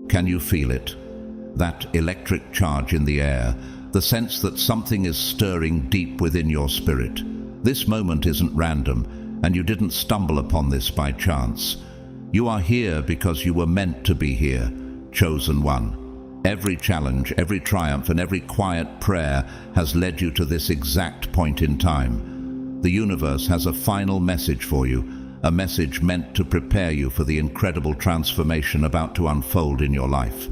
Can you feel it? That electric charge in the air, the sense that something is stirring deep within your spirit. This moment isn't random, and you didn't stumble upon this by chance. You are here because you were meant to be here, chosen one. Every challenge, every triumph, and every quiet prayer has led you to this exact point in time. The universe has a final message for you, a message meant to prepare you for the incredible transformation about to unfold in your life.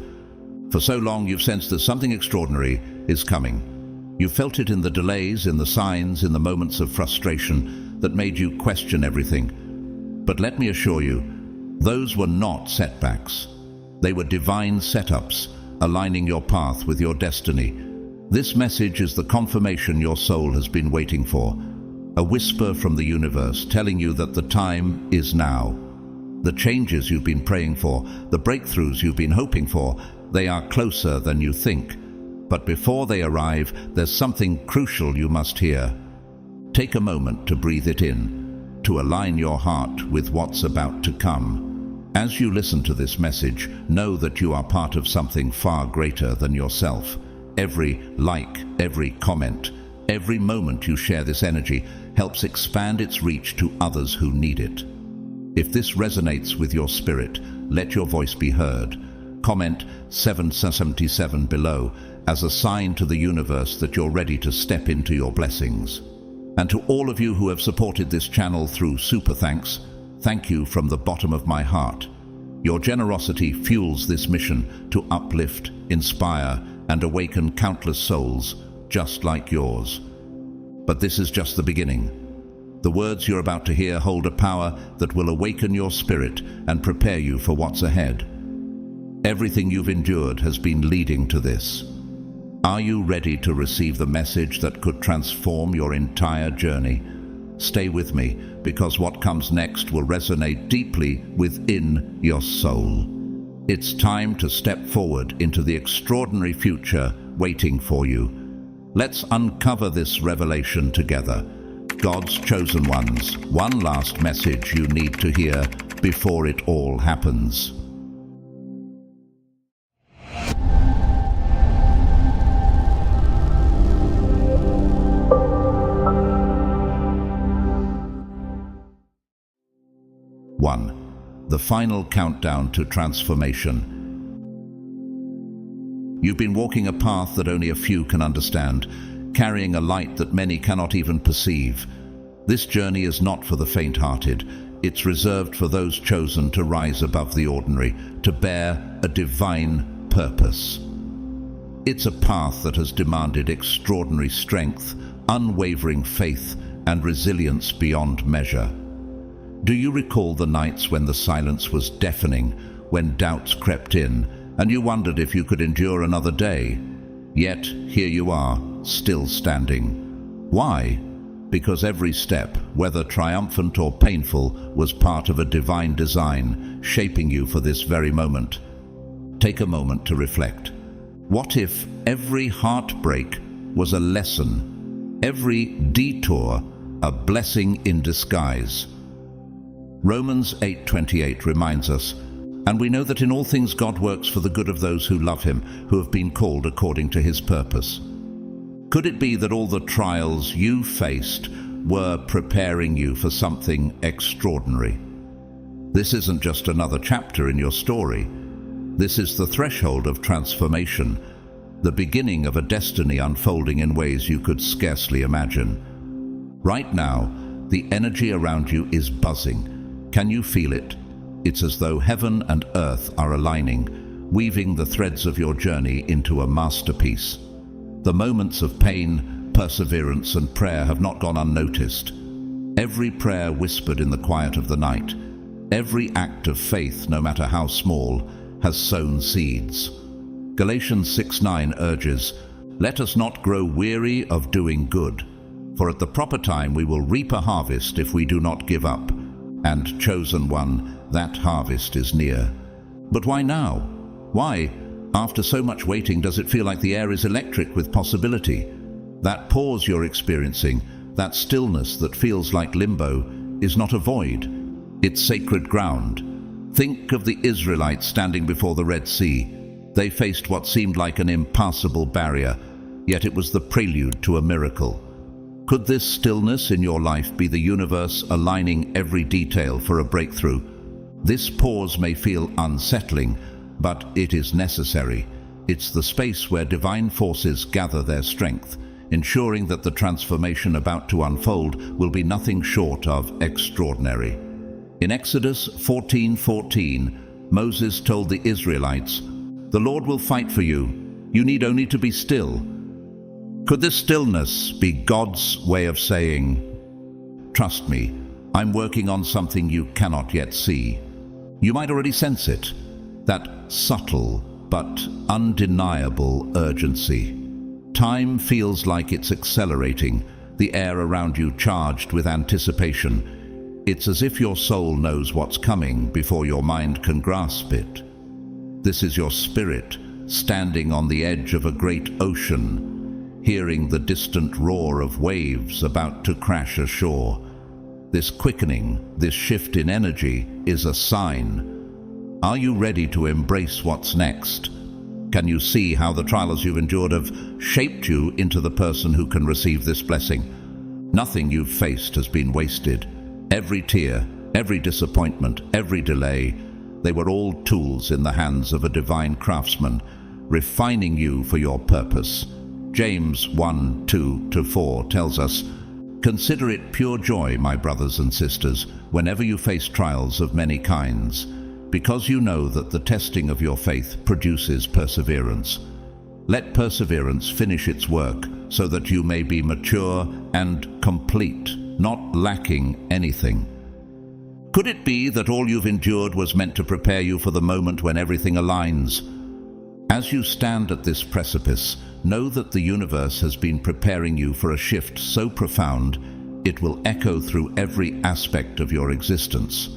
For so long you've sensed that something extraordinary is coming. You felt it in the delays, in the signs, in the moments of frustration that made you question everything. But let me assure you, those were not setbacks. They were divine setups, aligning your path with your destiny. This message is the confirmation your soul has been waiting for, a whisper from the universe telling you that the time is now. The changes you've been praying for, the breakthroughs you've been hoping for, they are closer than you think. But before they arrive, there's something crucial you must hear. Take a moment to breathe it in, to align your heart with what's about to come. As you listen to this message, know that you are part of something far greater than yourself. Every like, every comment, every moment you share this energy helps expand its reach to others who need it. If this resonates with your spirit, let your voice be heard. Comment 777 below as a sign to the universe that you're ready to step into your blessings. And to all of you who have supported this channel through super thanks, thank you from the bottom of my heart. Your generosity fuels this mission to uplift, inspire, and awaken countless souls just like yours. But this is just the beginning. The words you're about to hear hold a power that will awaken your spirit and prepare you for what's ahead. Everything you've endured has been leading to this. Are you ready to receive the message that could transform your entire journey? Stay with me, because what comes next will resonate deeply within your soul. It's time to step forward into the extraordinary future waiting for you. Let's uncover this revelation together. God's chosen ones, one last message you need to hear before it all happens. The final countdown to transformation. You've been walking a path that only a few can understand, carrying a light that many cannot even perceive. This journey is not for the faint-hearted. It's reserved for those chosen to rise above the ordinary, to bear a divine purpose. It's a path that has demanded extraordinary strength, unwavering faith, and resilience beyond measure. Do you recall the nights when the silence was deafening, when doubts crept in, and you wondered if you could endure another day? Yet, here you are, still standing. Why? Because every step, whether triumphant or painful, was part of a divine design, shaping you for this very moment. Take a moment to reflect. What if every heartbreak was a lesson, every detour a blessing in disguise? Romans 8:28 reminds us, "And we know that in all things God works for the good of those who love him, who have been called according to his purpose." Could it be that all the trials you faced were preparing you for something extraordinary? This isn't just another chapter in your story. This is the threshold of transformation, the beginning of a destiny unfolding in ways you could scarcely imagine. Right now, the energy around you is buzzing. Can you feel it? It's as though heaven and earth are aligning, weaving the threads of your journey into a masterpiece. The moments of pain, perseverance, and prayer have not gone unnoticed. Every prayer whispered in the quiet of the night, every act of faith, no matter how small, has sown seeds. Galatians 6:9 urges, "Let us not grow weary of doing good, for at the proper time we will reap a harvest if we do not give up. And chosen one, that harvest is near." But why now? Why, after so much waiting, does it feel like the air is electric with possibility? That pause you're experiencing, that stillness that feels like limbo, is not a void. It's sacred ground. Think of the Israelites standing before the Red Sea. They faced what seemed like an impassable barrier, yet it was the prelude to a miracle. Could this stillness in your life be the universe aligning every detail for a breakthrough? This pause may feel unsettling, but it is necessary. It's the space where divine forces gather their strength, ensuring that the transformation about to unfold will be nothing short of extraordinary. In Exodus 14:14, Moses told the Israelites, "The Lord will fight for you. You need only to be still." Could this stillness be God's way of saying, "Trust me, I'm working on something you cannot yet see"? You might already sense it, that subtle but undeniable urgency. Time feels like it's accelerating, the air around you charged with anticipation. It's as if your soul knows what's coming before your mind can grasp it. This is your spirit standing on the edge of a great ocean, hearing the distant roar of waves about to crash ashore. This quickening, this shift in energy is a sign. Are you ready to embrace what's next? Can you see how the trials you've endured have shaped you into the person who can receive this blessing? Nothing you've faced has been wasted. Every tear, every disappointment, every delay, they were all tools in the hands of a divine craftsman, refining you for your purpose. James 1:2-4 tells us, "Consider it pure joy, my brothers and sisters, whenever you face trials of many kinds, because you know that the testing of your faith produces perseverance. Let perseverance finish its work, so that you may be mature and complete, not lacking anything." Could it be that all you've endured was meant to prepare you for the moment when everything aligns? As you stand at this precipice, know that the universe has been preparing you for a shift so profound it will echo through every aspect of your existence.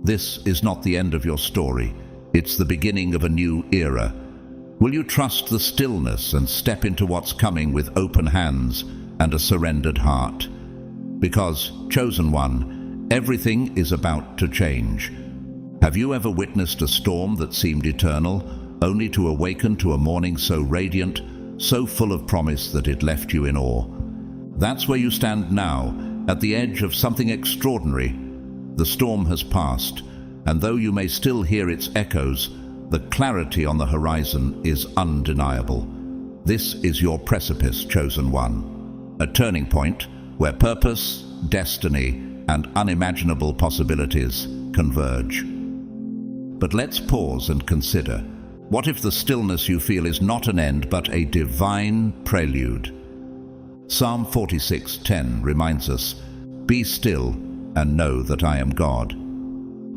This is not the end of your story. It's the beginning of a new era. Will you trust the stillness and step into what's coming with open hands and a surrendered heart? Because, chosen one, everything is about to change. Have you ever witnessed a storm that seemed eternal, only to awaken to a morning so radiant, so full of promise that it left you in awe? That's where you stand now, at the edge of something extraordinary. The storm has passed, and though you may still hear its echoes, the clarity on the horizon is undeniable. This is your precipice, chosen one, a turning point where purpose, destiny, and unimaginable possibilities converge. But let's pause and consider. What if the stillness you feel is not an end but a divine prelude? Psalm 46:10 reminds us, "Be still and know that I am God."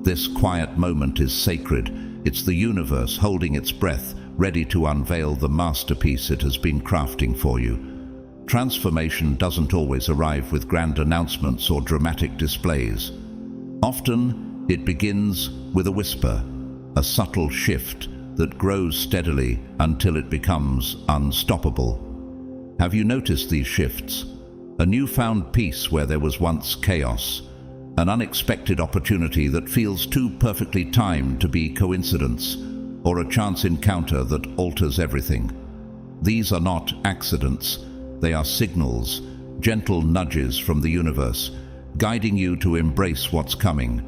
This quiet moment is sacred. It's the universe holding its breath, ready to unveil the masterpiece it has been crafting for you. Transformation doesn't always arrive with grand announcements or dramatic displays. Often, it begins with a whisper, a subtle shift that grows steadily until it becomes unstoppable. Have you noticed these shifts? A newfound peace where there was once chaos, an unexpected opportunity that feels too perfectly timed to be coincidence, or a chance encounter that alters everything. These are not accidents, they are signals, gentle nudges from the universe, guiding you to embrace what's coming.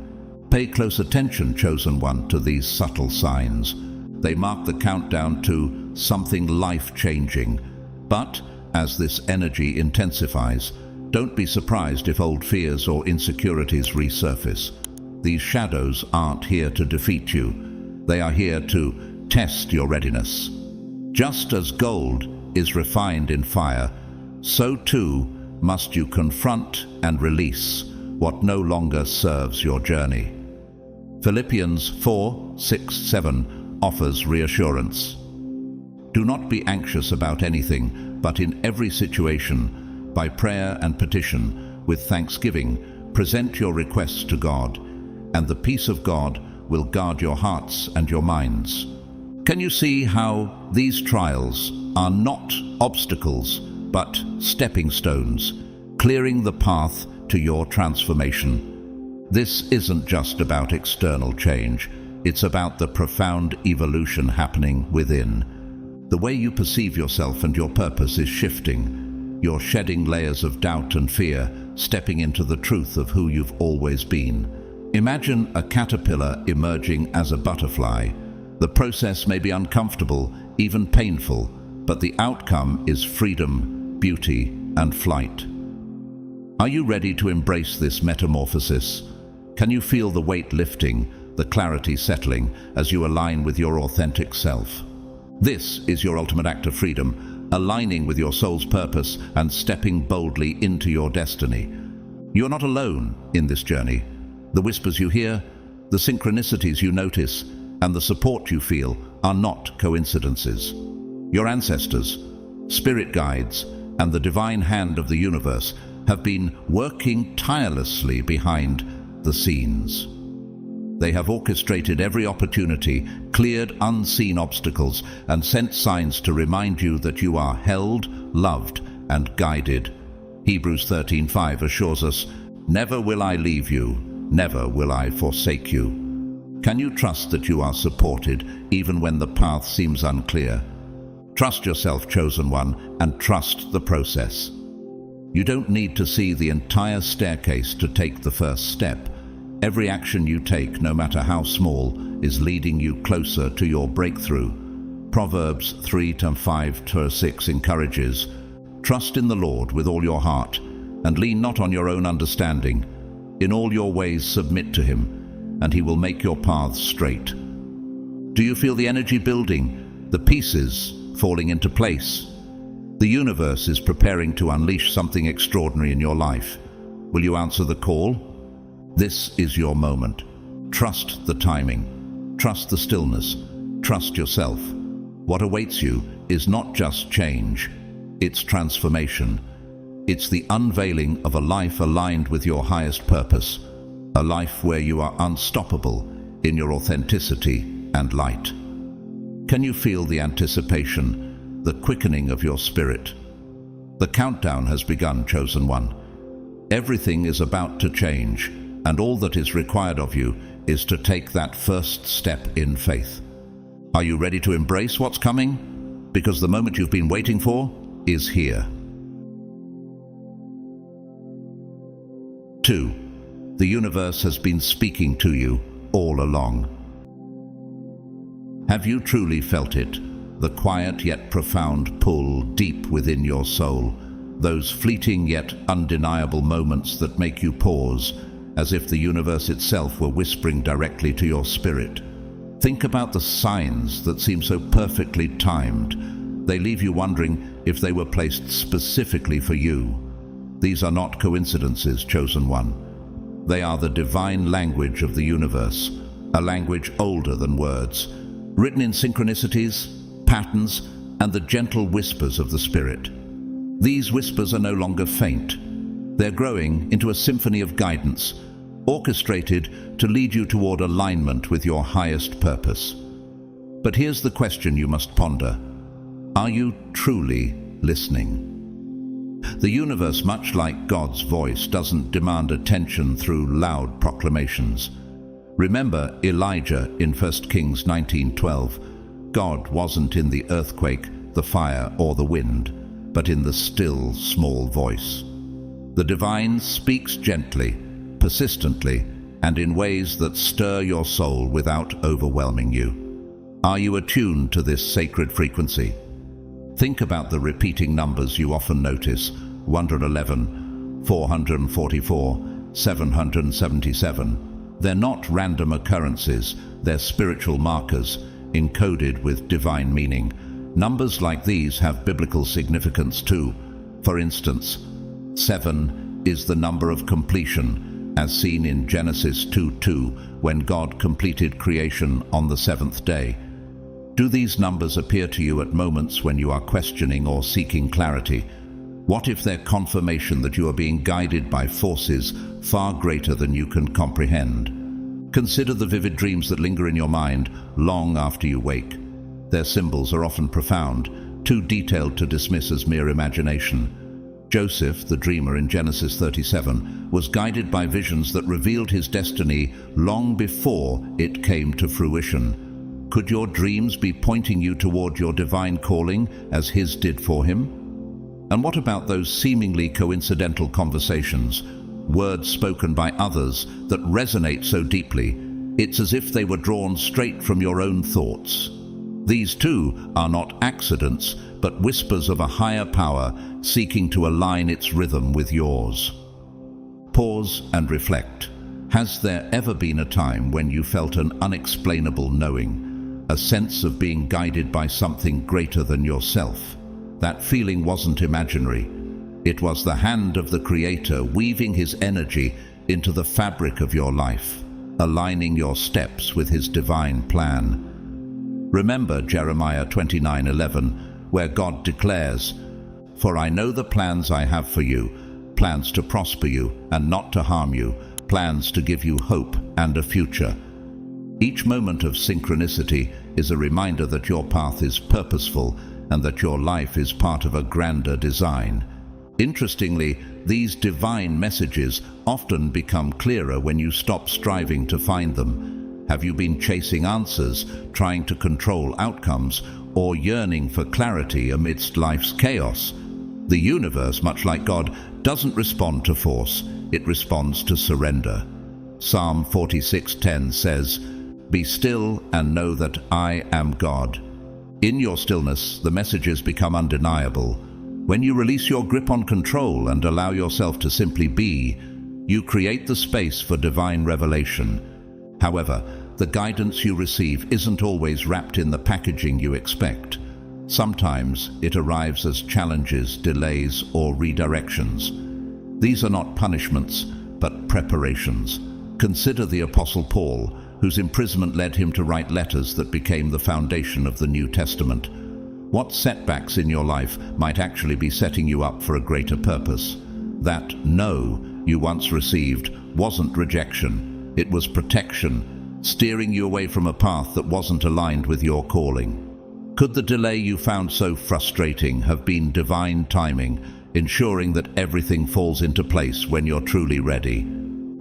Pay close attention, chosen one, to these subtle signs. They mark the countdown to something life-changing. But as this energy intensifies, don't be surprised if old fears or insecurities resurface. These shadows aren't here to defeat you. They are here to test your readiness. Just as gold is refined in fire, so too must you confront and release what no longer serves your journey. Philippians 4:6-7 offers reassurance. Do not be anxious about anything, but in every situation, by prayer and petition, with thanksgiving, present your requests to God, and the peace of God will guard your hearts and your minds. Can you see how these trials are not obstacles, but stepping stones, clearing the path to your transformation? This isn't just about external change. it's about the profound evolution happening within. The way you perceive yourself and your purpose is shifting. You're shedding layers of doubt and fear, stepping into the truth of who you've always been. Imagine a caterpillar emerging as a butterfly. The process may be uncomfortable, even painful, but the outcome is freedom, beauty, and flight. Are you ready to embrace this metamorphosis? Can you feel the weight lifting, the clarity settling as you align with your authentic self? This is your ultimate act of freedom, aligning with your soul's purpose and stepping boldly into your destiny. You're not alone in this journey. The whispers you hear, the synchronicities you notice, and the support you feel are not coincidences. Your ancestors, spirit guides, and the divine hand of the universe have been working tirelessly behind the scenes. They have orchestrated every opportunity, cleared unseen obstacles, and sent signs to remind you that you are held, loved, and guided. Hebrews 13:5 assures us, "Never will I leave you, never will I forsake you." Can you trust that you are supported even when the path seems unclear? Trust yourself, chosen one, and trust the process. You don't need to see the entire staircase to take the first step. Every action you take, no matter how small, is leading you closer to your breakthrough. Proverbs 3:5-6 encourages, "Trust in the Lord with all your heart, and lean not on your own understanding. In all your ways submit to him, and he will make your paths straight." Do you feel the energy building, the pieces falling into place? The universe is preparing to unleash something extraordinary in your life. Will you answer the call? This is your moment. Trust the timing. Trust the stillness. Trust yourself. What awaits you is not just change, it's transformation. It's the unveiling of a life aligned with your highest purpose, a life where you are unstoppable in your authenticity and light. Can you feel the anticipation, the quickening of your spirit? The countdown has begun, chosen one. Everything is about to change, and all that is required of you is to take that first step in faith. Are you ready to embrace what's coming? Because the moment you've been waiting for is here. 2. The universe has been speaking to you all along. Have you truly felt it? The quiet yet profound pull deep within your soul. Those fleeting yet undeniable moments that make you pause, as if the universe itself were whispering directly to your spirit. Think about the signs that seem so perfectly timed. They leave you wondering if they were placed specifically for you. These are not coincidences, chosen one. They are the divine language of the universe, a language older than words, written in synchronicities, patterns, and the gentle whispers of the spirit. These whispers are no longer faint. They're growing into a symphony of guidance, orchestrated to lead you toward alignment with your highest purpose. But here's the question you must ponder. Are you truly listening? The universe, much like God's voice, doesn't demand attention through loud proclamations. Remember Elijah in 1 Kings 19:12. God wasn't in the earthquake, the fire, or the wind, but in the still, small voice. The divine speaks gently, persistently, and in ways that stir your soul without overwhelming you. Are you attuned to this sacred frequency? Think about the repeating numbers you often notice: 111, 444, 777. They're not random occurrences, they're spiritual markers, encoded with divine meaning. Numbers like these have biblical significance too. For instance, 7 is the number of completion, as seen in Genesis 2:2, when God completed creation on the seventh day. Do these numbers appear to you at moments when you are questioning or seeking clarity? What if they're confirmation that you are being guided by forces far greater than you can comprehend? Consider the vivid dreams that linger in your mind long after you wake. Their symbols are often profound, too detailed to dismiss as mere imagination. Joseph, the dreamer in Genesis 37, was guided by visions that revealed his destiny long before it came to fruition. Could your dreams be pointing you toward your divine calling as his did for him? And what about those seemingly coincidental conversations, words spoken by others that resonate so deeply, it's as if they were drawn straight from your own thoughts? These too are not accidents, but whispers of a higher power seeking to align its rhythm with yours. Pause and reflect. Has there ever been a time when you felt an unexplainable knowing, a sense of being guided by something greater than yourself? That feeling wasn't imaginary. It was the hand of the Creator weaving his energy into the fabric of your life, aligning your steps with his divine plan. Remember Jeremiah 29:11, where God declares, "For I know the plans I have for you, plans to prosper you and not to harm you, plans to give you hope and a future." Each moment of synchronicity is a reminder that your path is purposeful and that your life is part of a grander design. Interestingly, these divine messages often become clearer when you stop striving to find them. Have you been chasing answers, trying to control outcomes, or yearning for clarity amidst life's chaos? The universe, much like God, doesn't respond to force, it responds to surrender. Psalm 46:10 says, "Be still and know that I am God." In your stillness, the messages become undeniable. When you release your grip on control and allow yourself to simply be, you create the space for divine revelation. However, the guidance you receive isn't always wrapped in the packaging you expect. Sometimes it arrives as challenges, delays, or redirections. These are not punishments, but preparations. Consider the Apostle Paul, whose imprisonment led him to write letters that became the foundation of the New Testament. What setbacks in your life might actually be setting you up for a greater purpose? That "no" you once received wasn't rejection, it was protection, steering you away from a path that wasn't aligned with your calling. Could the delay you found so frustrating have been divine timing, ensuring that everything falls into place when you're truly ready?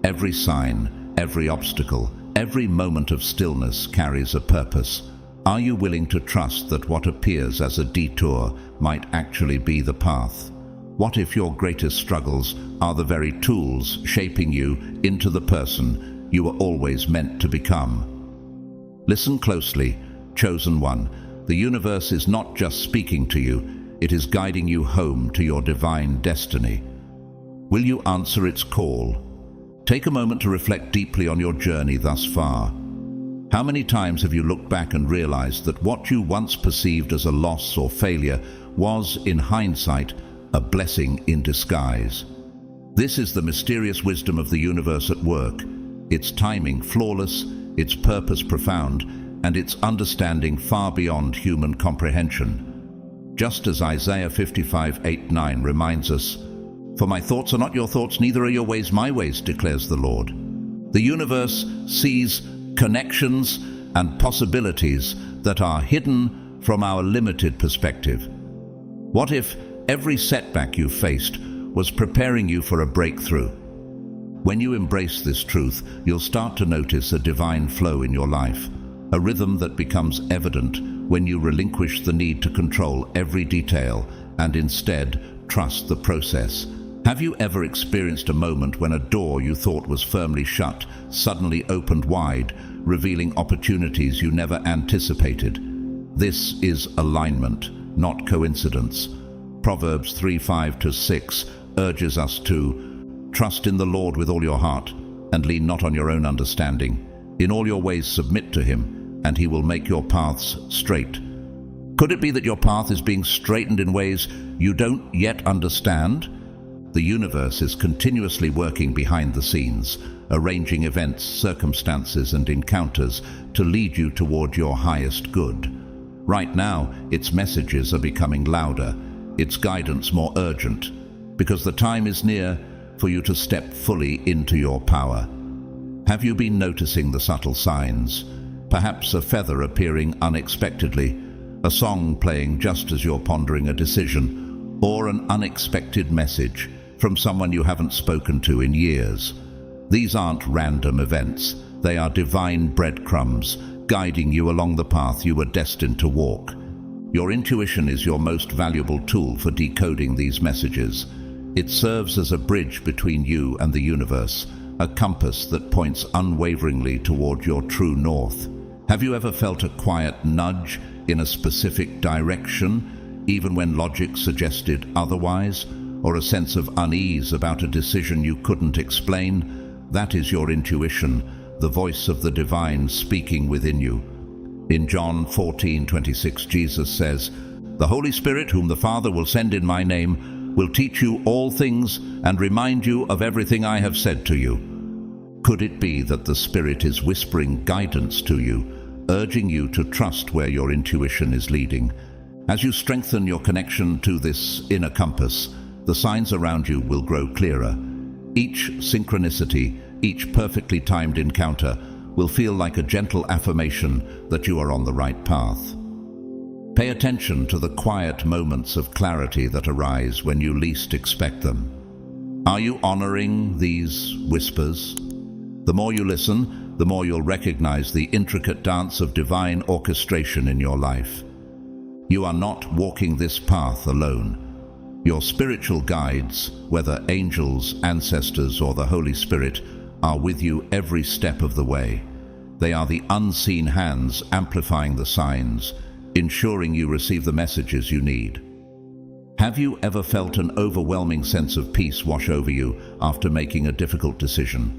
Every sign, every obstacle, every moment of stillness carries a purpose. Are you willing to trust that what appears as a detour might actually be the path? What if your greatest struggles are the very tools shaping you into the person you were always meant to become? Listen closely, chosen one. The universe is not just speaking to you, it is guiding you home to your divine destiny. Will you answer its call? Take a moment to reflect deeply on your journey thus far. How many times have you looked back and realized that what you once perceived as a loss or failure was, in hindsight, a blessing in disguise? This is the mysterious wisdom of the universe at work, its timing flawless, its purpose profound, and its understanding far beyond human comprehension. Just as Isaiah 55:8-9 reminds us, "For my thoughts are not your thoughts, neither are your ways my ways, declares the Lord." The universe sees connections and possibilities that are hidden from our limited perspective. What if every setback you faced was preparing you for a breakthrough? When you embrace this truth, you'll start to notice a divine flow in your life, a rhythm that becomes evident when you relinquish the need to control every detail and instead trust the process. Have you ever experienced a moment when a door you thought was firmly shut suddenly opened wide, revealing opportunities you never anticipated? This is alignment, not coincidence. Proverbs 3:5-6 urges us to trust in the Lord with all your heart and lean not on your own understanding. In all your ways submit to him, and he will make your paths straight. Could it be that your path is being straightened in ways you don't yet understand? The universe is continuously working behind the scenes, arranging events, circumstances, and encounters to lead you toward your highest good. Right now, its messages are becoming louder, its guidance more urgent, because the time is near for you to step fully into your power. Have you been noticing the subtle signs? Perhaps a feather appearing unexpectedly, a song playing just as you're pondering a decision, or an unexpected message from someone you haven't spoken to in years. These aren't random events. They are divine breadcrumbs guiding you along the path you were destined to walk. Your intuition is your most valuable tool for decoding these messages. It serves as a bridge between you and the universe, a compass that points unwaveringly toward your true north. Have you ever felt a quiet nudge in a specific direction, even when logic suggested otherwise, or a sense of unease about a decision you couldn't explain? That is your intuition, the voice of the divine speaking within you. In John 14:26, Jesus says, "The Holy Spirit, whom the Father will send in my name, will teach you all things and remind you of everything I have said to you." Could it be that the Spirit is whispering guidance to you, urging you to trust where your intuition is leading? As you strengthen your connection to this inner compass, the signs around you will grow clearer. Each synchronicity, each perfectly timed encounter will feel like a gentle affirmation that you are on the right path. Pay attention to the quiet moments of clarity that arise when you least expect them. Are you honoring these whispers? The more you listen, the more you'll recognize the intricate dance of divine orchestration in your life. You are not walking this path alone. Your spiritual guides, whether angels, ancestors, or the Holy Spirit, are with you every step of the way. They are the unseen hands amplifying the signs, ensuring you receive the messages you need. Have you ever felt an overwhelming sense of peace wash over you after making a difficult decision?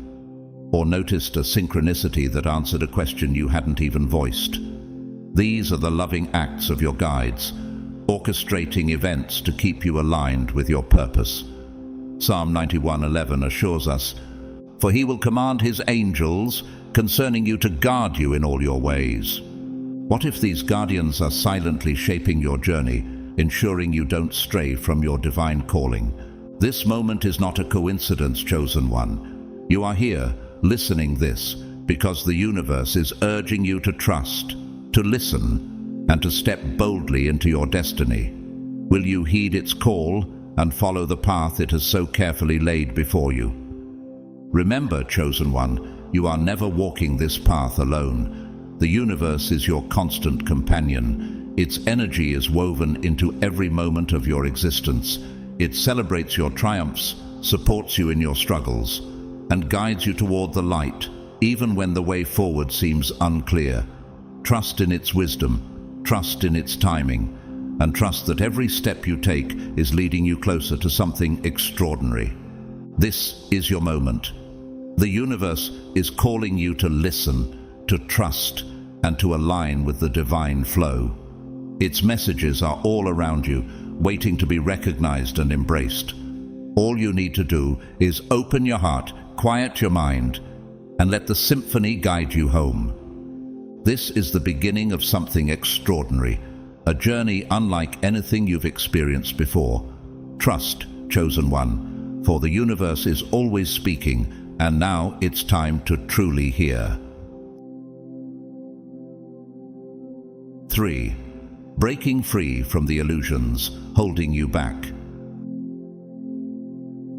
Or noticed a synchronicity that answered a question you hadn't even voiced? These are the loving acts of your guides, orchestrating events to keep you aligned with your purpose. Psalm 91:11 assures us, "For he will command his angels concerning you to guard you in all your ways." What if these guardians are silently shaping your journey, ensuring you don't stray from your divine calling? This moment is not a coincidence, chosen one. You are here, listening this, because the universe is urging you to trust, to listen, and to step boldly into your destiny. Will you heed its call and follow the path it has so carefully laid before you? Remember, chosen one, you are never walking this path alone. The universe is your constant companion. Its energy is woven into every moment of your existence. It celebrates your triumphs, supports you in your struggles, and guides you toward the light, even when the way forward seems unclear. Trust in its wisdom, trust in its timing, and trust that every step you take is leading you closer to something extraordinary. This is your moment. The universe is calling you to listen, to trust, and to align with the divine flow. Its messages are all around you, waiting to be recognized and embraced. All you need to do is open your heart, quiet your mind, and let the symphony guide you home. This is the beginning of something extraordinary, a journey unlike anything you've experienced before. Trust, chosen one, for the universe is always speaking, and now it's time to truly hear. 3. Breaking free from the illusions holding you back.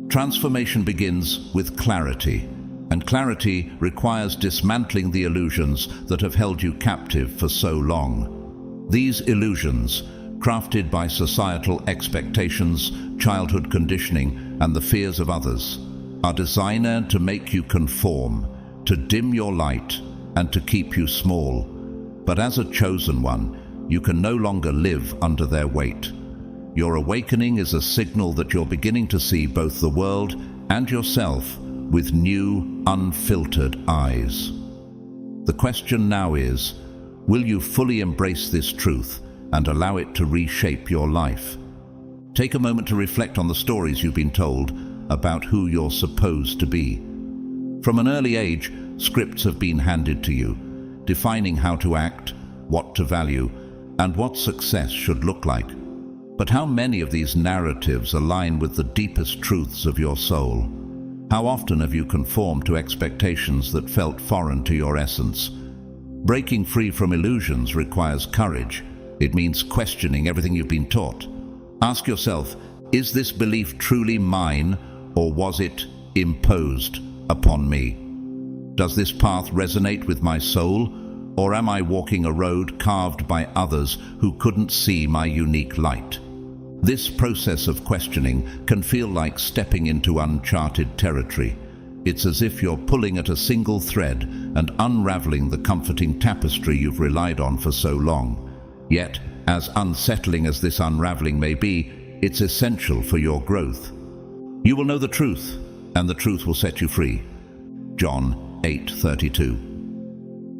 Transformation begins with clarity, and clarity requires dismantling the illusions that have held you captive for so long. These illusions, crafted by societal expectations, childhood conditioning, and the fears of others, are designed to make you conform, to dim your light, and to keep you small. But as a chosen one, you can no longer live under their weight. Your awakening is a signal that you're beginning to see both the world and yourself with new, unfiltered eyes. The question now is, will you fully embrace this truth and allow it to reshape your life? Take a moment to reflect on the stories you've been told about who you're supposed to be. From an early age, scripts have been handed to you, defining how to act, what to value, and what success should look like. But how many of these narratives align with the deepest truths of your soul? How often have you conformed to expectations that felt foreign to your essence? Breaking free from illusions requires courage. It means questioning everything you've been taught. Ask yourself, Is this belief truly mine, or was it imposed upon me? Does this path resonate with my soul, or am I walking a road carved by others who couldn't see my unique light? This process of questioning can feel like stepping into uncharted territory. It's as if you're pulling at a single thread and unraveling the comforting tapestry you've relied on for so long. Yet, as unsettling as this unraveling may be, it's essential for your growth. You will know the truth, and the truth will set you free. John 8:32.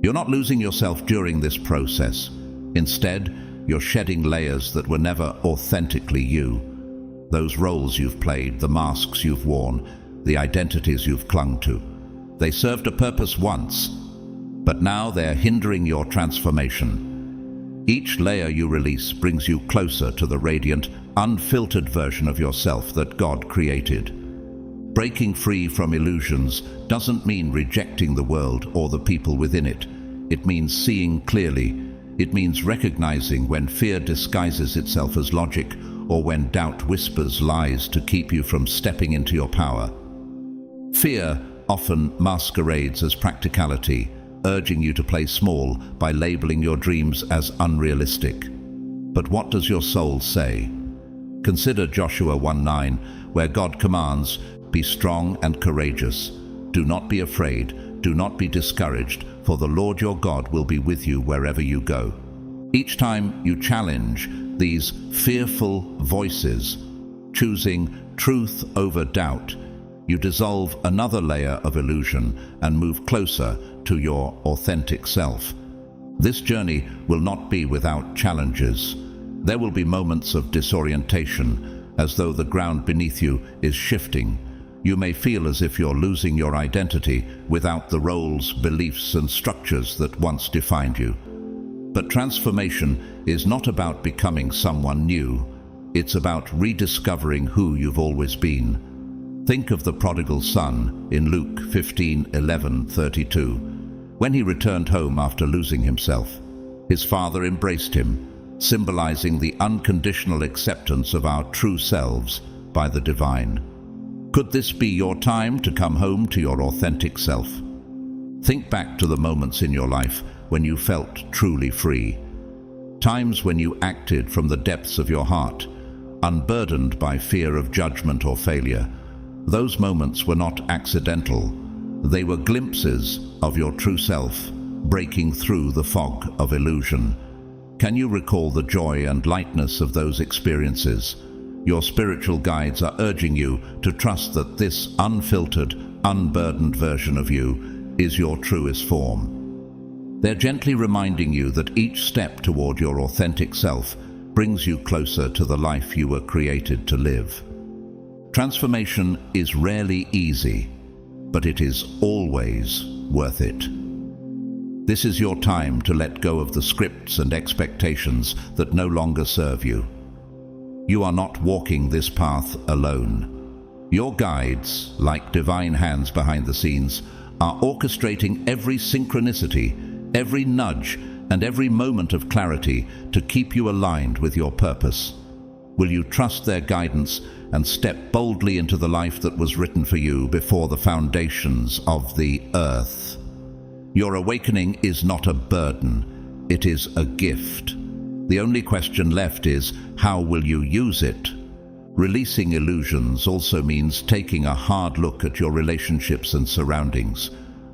You're not losing yourself during this process. Instead, you're shedding layers that were never authentically you. Those roles you've played, the masks you've worn, the identities you've clung to. They served a purpose once, but now they're hindering your transformation. Each layer you release brings you closer to the radiant, unfiltered version of yourself that God created. Breaking free from illusions doesn't mean rejecting the world or the people within it. It means seeing clearly. It means recognizing when fear disguises itself as logic, or when doubt whispers lies to keep you from stepping into your power. Fear often masquerades as practicality, urging you to play small by labeling your dreams as unrealistic. But what does your soul say? Consider Joshua 1:9, where God commands, "Be strong and courageous. Do not be afraid, do not be discouraged, for the Lord your God will be with you wherever you go." Each time you challenge these fearful voices, choosing truth over doubt, you dissolve another layer of illusion and move closer to your authentic self. This journey will not be without challenges. There will be moments of disorientation, as though the ground beneath you is shifting. You may feel as if you're losing your identity without the roles, beliefs, and structures that once defined you. But transformation is not about becoming someone new. It's about rediscovering who you've always been. Think of the prodigal son in Luke 15:11-32. When he returned home after losing himself, his father embraced him, symbolizing the unconditional acceptance of our true selves by the divine. Could this be your time to come home to your authentic self? Think back to the moments in your life when you felt truly free. Times when you acted from the depths of your heart, unburdened by fear of judgment or failure. Those moments were not accidental. They were glimpses of your true self, breaking through the fog of illusion. Can you recall the joy and lightness of those experiences? Your spiritual guides are urging you to trust that this unfiltered, unburdened version of you is your truest form. They're gently reminding you that each step toward your authentic self brings you closer to the life you were created to live. Transformation is rarely easy, but it is always worth it. This is your time to let go of the scripts and expectations that no longer serve you. You are not walking this path alone. Your guides, like divine hands behind the scenes, are orchestrating every synchronicity, every nudge, and every moment of clarity to keep you aligned with your purpose. Will you trust their guidance and step boldly into the life that was written for you before the foundations of the earth? Your awakening is not a burden, it is a gift. The only question left is, how will you use it? Releasing illusions also means taking a hard look at your relationships and surroundings.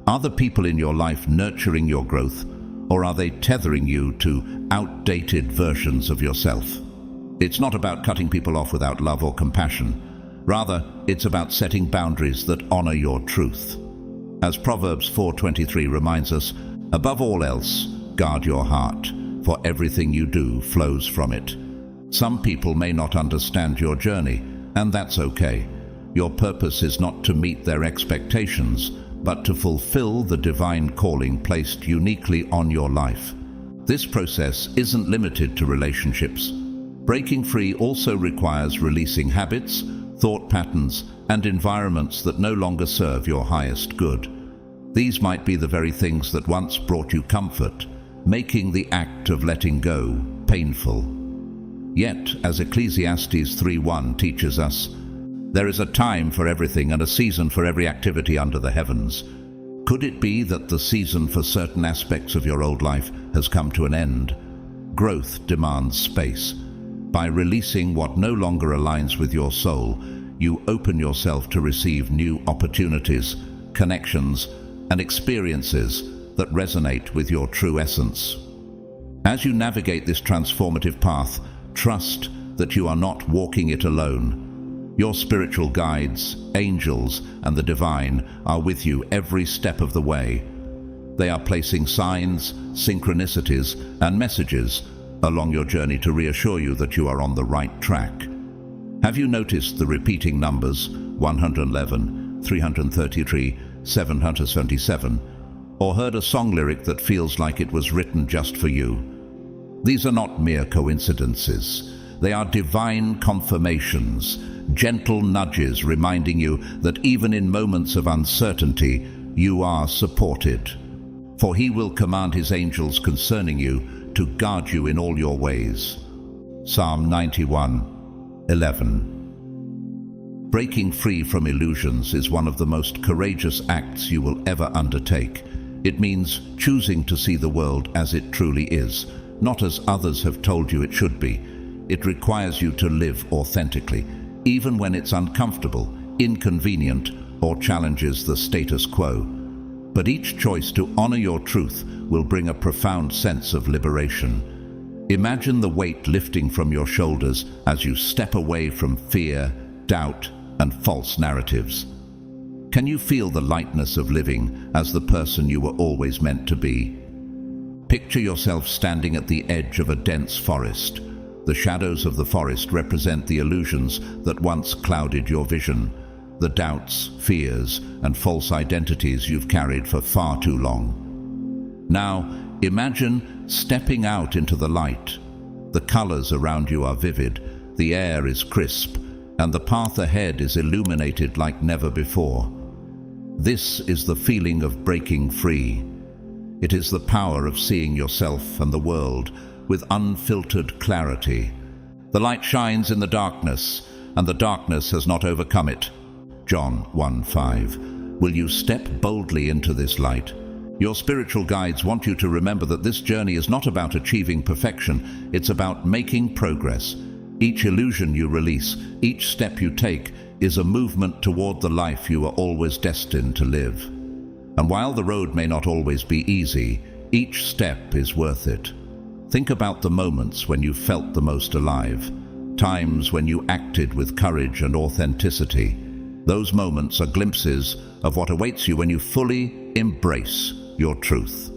Are the people in your life nurturing your growth, or are they tethering you to outdated versions of yourself? It's not about cutting people off without love or compassion. Rather, it's about setting boundaries that honor your truth. As Proverbs 4:23 reminds us, above all else, guard your heart, for everything you do flows from it. Some people may not understand your journey, and that's okay. Your purpose is not to meet their expectations, but to fulfill the divine calling placed uniquely on your life. This process isn't limited to relationships. Breaking free also requires releasing habits, thought patterns, and environments that no longer serve your highest good. These might be the very things that once brought you comfort, making the act of letting go painful. Yet, as Ecclesiastes 3:1 teaches us, there is a time for everything and a season for every activity under the heavens. Could it be that the season for certain aspects of your old life has come to an end? Growth demands space. By releasing what no longer aligns with your soul, you open yourself to receive new opportunities, connections, and experiences that resonate with your true essence. As you navigate this transformative path, trust that you are not walking it alone. Your spiritual guides, angels, and the divine are with you every step of the way. They are placing signs, synchronicities, and messages along your journey to reassure you that you are on the right track. Have you noticed the repeating numbers 111, 333, 777, or heard a song lyric that feels like it was written just for you? These are not mere coincidences. They are divine confirmations, gentle nudges reminding you that even in moments of uncertainty, you are supported. For he will command his angels concerning you to guard you in all your ways. Psalm 91:11. Breaking free from illusions is one of the most courageous acts you will ever undertake. It means choosing to see the world as it truly is, not as others have told you it should be. It requires you to live authentically, even when it's uncomfortable, inconvenient, or challenges the status quo. But each choice to honor your truth will bring a profound sense of liberation. Imagine the weight lifting from your shoulders as you step away from fear, doubt, and false narratives. Can you feel the lightness of living as the person you were always meant to be? Picture yourself standing at the edge of a dense forest. The shadows of the forest represent the illusions that once clouded your vision, the doubts, fears, and false identities you've carried for far too long. Now, imagine stepping out into the light. The colors around you are vivid, the air is crisp, and the path ahead is illuminated like never before. This is the feeling of breaking free. It is the power of seeing yourself and the world with unfiltered clarity. The light shines in the darkness, and the darkness has not overcome it. John 1:5. Will you step boldly into this light? Your spiritual guides want you to remember that this journey is not about achieving perfection, it's about making progress. Each illusion you release, each step you take, is a movement toward the life you are always destined to live. And while the road may not always be easy, each step is worth it. Think about the moments when you felt the most alive, times when you acted with courage and authenticity. Those moments are glimpses of what awaits you when you fully embrace your truth.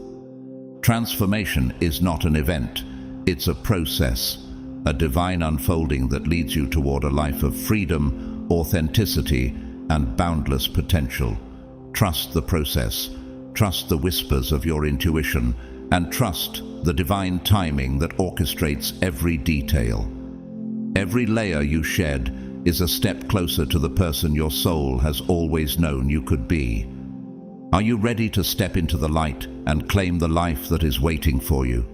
Transformation is not an event, it's a process, a divine unfolding that leads you toward a life of freedom, authenticity, and boundless potential. Trust the process, trust the whispers of your intuition, and trust the divine timing that orchestrates every detail. Every layer you shed is a step closer to the person your soul has always known you could be. Are you ready to step into the light and claim the life that is waiting for you?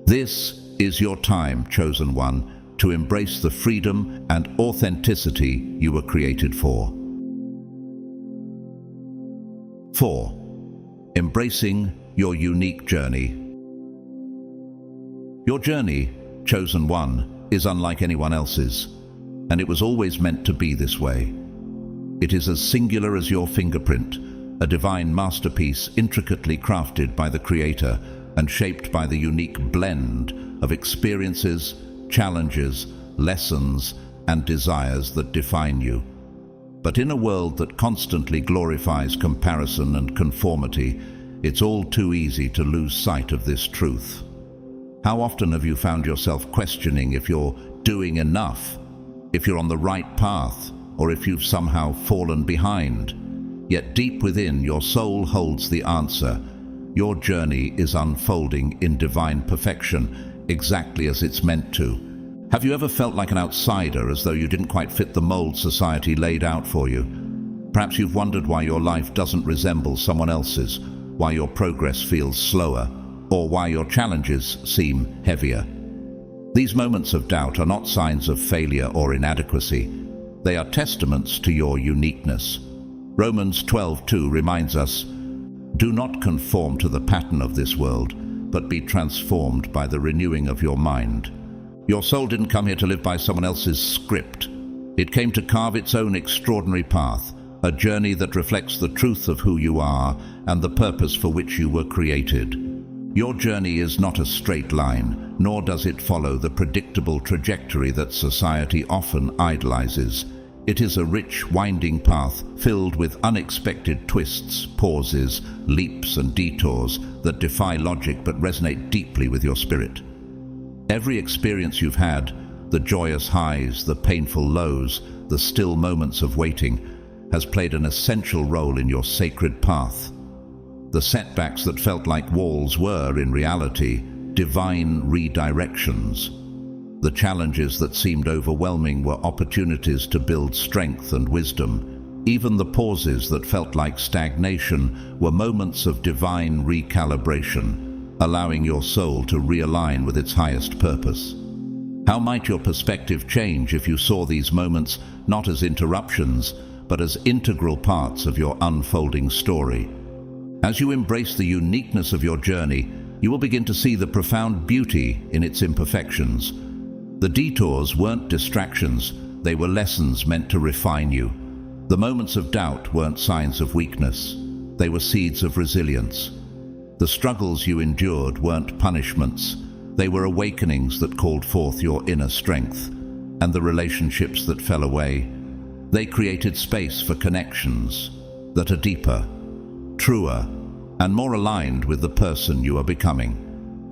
This is your time, chosen one, to embrace the freedom and authenticity you were created for. 4. Embracing your unique journey. Your journey, chosen one, is unlike anyone else's, and it was always meant to be this way. It is as singular as your fingerprint, a divine masterpiece intricately crafted by the Creator and shaped by the unique blend of experiences, challenges, lessons, and desires that define you. But in a world that constantly glorifies comparison and conformity, it's all too easy to lose sight of this truth. How often have you found yourself questioning if you're doing enough, if you're on the right path, or if you've somehow fallen behind? Yet deep within, your soul holds the answer. Your journey is unfolding in divine perfection, exactly as it's meant to. Have you ever felt like an outsider, as though you didn't quite fit the mold society laid out for you? Perhaps you've wondered why your life doesn't resemble someone else's, why your progress feels slower, or why your challenges seem heavier. These moments of doubt are not signs of failure or inadequacy. They are testaments to your uniqueness. Romans 12:2 reminds us, "Do not conform to the pattern of this world, but be transformed by the renewing of your mind." Your soul didn't come here to live by someone else's script. It came to carve its own extraordinary path, a journey that reflects the truth of who you are and the purpose for which you were created. Your journey is not a straight line, nor does it follow the predictable trajectory that society often idolizes. It is a rich, winding path filled with unexpected twists, pauses, leaps and detours that defy logic but resonate deeply with your spirit. Every experience you've had, the joyous highs, the painful lows, the still moments of waiting, has played an essential role in your sacred path. The setbacks that felt like walls were, in reality, divine redirections. The challenges that seemed overwhelming were opportunities to build strength and wisdom. Even the pauses that felt like stagnation were moments of divine recalibration, allowing your soul to realign with its highest purpose. How might your perspective change if you saw these moments not as interruptions, but as integral parts of your unfolding story? As you embrace the uniqueness of your journey, you will begin to see the profound beauty in its imperfections. The detours weren't distractions, they were lessons meant to refine you. The moments of doubt weren't signs of weakness, they were seeds of resilience. The struggles you endured weren't punishments, they were awakenings that called forth your inner strength. And the relationships that fell away, they created space for connections that are deeper, truer, and more aligned with the person you are becoming.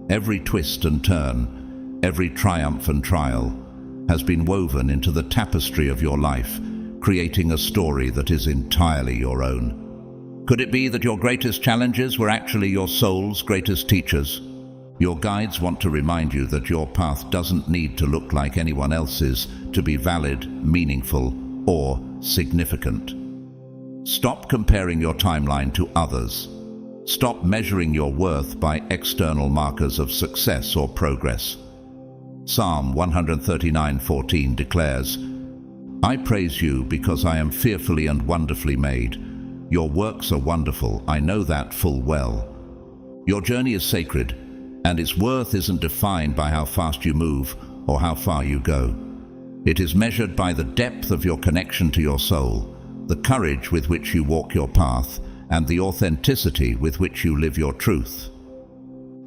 Every twist and turn, every triumph and trial, has been woven into the tapestry of your life, creating a story that is entirely your own. Could it be that your greatest challenges were actually your soul's greatest teachers? Your guides want to remind you that your path doesn't need to look like anyone else's to be valid, meaningful, or significant. Stop comparing your timeline to others. Stop measuring your worth by external markers of success or progress. Psalm 139:14 declares, "I praise you because I am fearfully and wonderfully made. Your works are wonderful, I know that full well." Your journey is sacred, and its worth isn't defined by how fast you move or how far you go. It is measured by the depth of your connection to your soul, the courage with which you walk your path, and the authenticity with which you live your truth.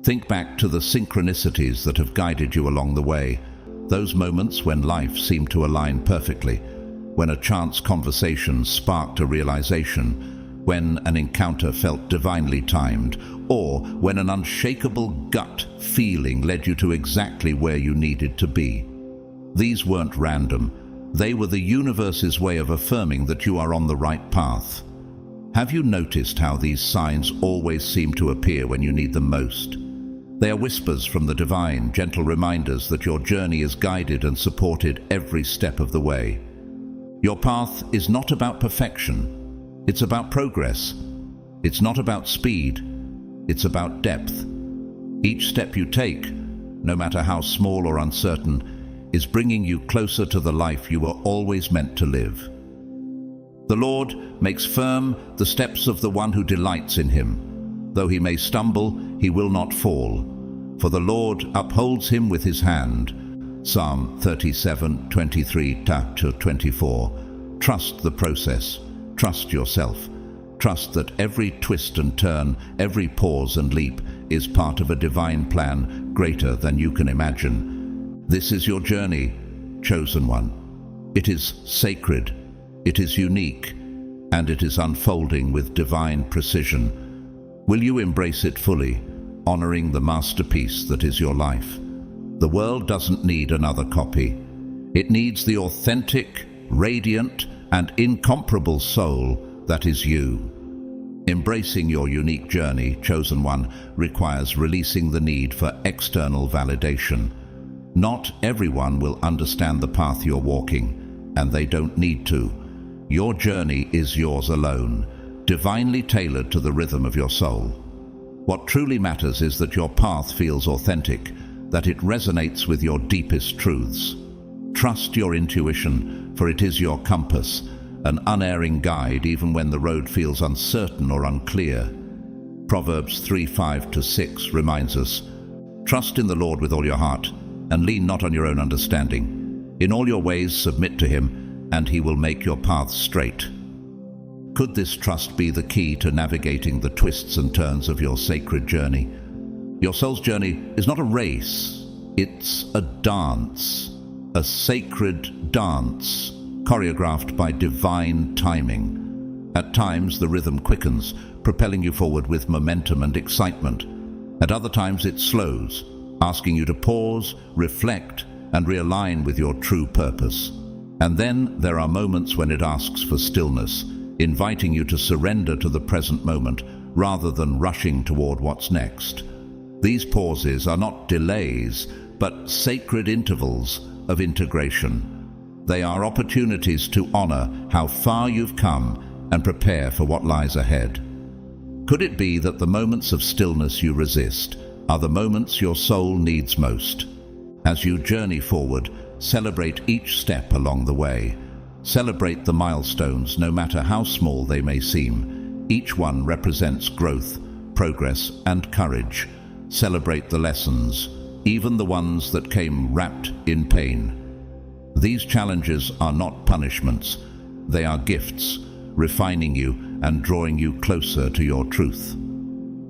Think back to the synchronicities that have guided you along the way, those moments when life seemed to align perfectly, when a chance conversation sparked a realization, when an encounter felt divinely timed, or when an unshakable gut feeling led you to exactly where you needed to be. These weren't random. They were the universe's way of affirming that you are on the right path. Have you noticed how these signs always seem to appear when you need them most? They are whispers from the divine, gentle reminders that your journey is guided and supported every step of the way. Your path is not about perfection. It's about progress. It's not about speed. It's about depth. Each step you take, no matter how small or uncertain, is bringing you closer to the life you were always meant to live. The Lord makes firm the steps of the one who delights in him. Though he may stumble, he will not fall, for the Lord upholds him with his hand. Psalm 37:23-24. Trust the process. Trust yourself. Trust that every twist and turn, every pause and leap is part of a divine plan greater than you can imagine. This is your journey, chosen one. It is sacred. It is unique, and it is unfolding with divine precision. Will you embrace it fully, honoring the masterpiece that is your life? The world doesn't need another copy. It needs the authentic, radiant, and incomparable soul that is you. Embracing your unique journey, chosen one, requires releasing the need for external validation. Not everyone will understand the path you're walking, and they don't need to. Your journey is yours alone, divinely tailored to the rhythm of your soul. What truly matters is that your path feels authentic, that it resonates with your deepest truths. Trust your intuition, for it is your compass, an unerring guide even when the road feels uncertain or unclear. Proverbs 3:5-6 reminds us, "Trust in the Lord with all your heart, and lean not on your own understanding. In all your ways submit to him, and he will make your paths straight." Could this trust be the key to navigating the twists and turns of your sacred journey? Your soul's journey is not a race, it's a dance, a sacred dance, choreographed by divine timing. At times the rhythm quickens, propelling you forward with momentum and excitement. At other times it slows, asking you to pause, reflect, and realign with your true purpose. And then there are moments when it asks for stillness, inviting you to surrender to the present moment rather than rushing toward what's next. These pauses are not delays, but sacred intervals of integration. They are opportunities to honor how far you've come and prepare for what lies ahead. Could it be that the moments of stillness you resist are the moments your soul needs most? As you journey forward, celebrate each step along the way. Celebrate the milestones, no matter how small they may seem. Each one represents growth, progress, and courage. Celebrate the lessons, even the ones that came wrapped in pain. These challenges are not punishments. They are gifts, refining you and drawing you closer to your truth.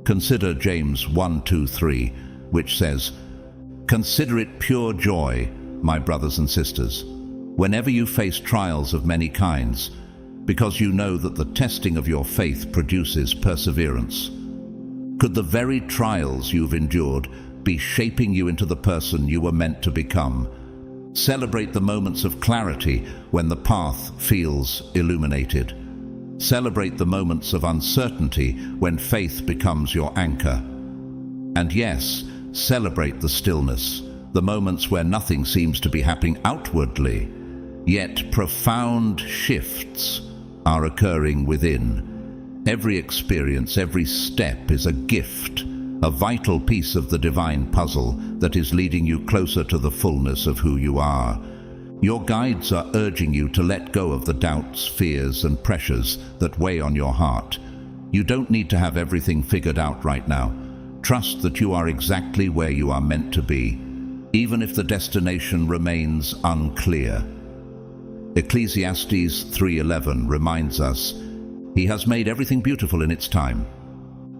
Consider James 1:2-3, which says, "Consider it pure joy, my brothers and sisters, whenever you face trials of many kinds, because you know that the testing of your faith produces perseverance." Could the very trials you've endured be shaping you into the person you were meant to become? Celebrate the moments of clarity when the path feels illuminated. Celebrate the moments of uncertainty when faith becomes your anchor. And yes, celebrate the stillness, the moments where nothing seems to be happening outwardly, yet profound shifts are occurring within. Every experience, every step is a gift, a vital piece of the divine puzzle that is leading you closer to the fullness of who you are. Your guides are urging you to let go of the doubts, fears, and pressures that weigh on your heart. You don't need to have everything figured out right now. Trust that you are exactly where you are meant to be, even if the destination remains unclear. Ecclesiastes 3:11 reminds us, "He has made everything beautiful in its time."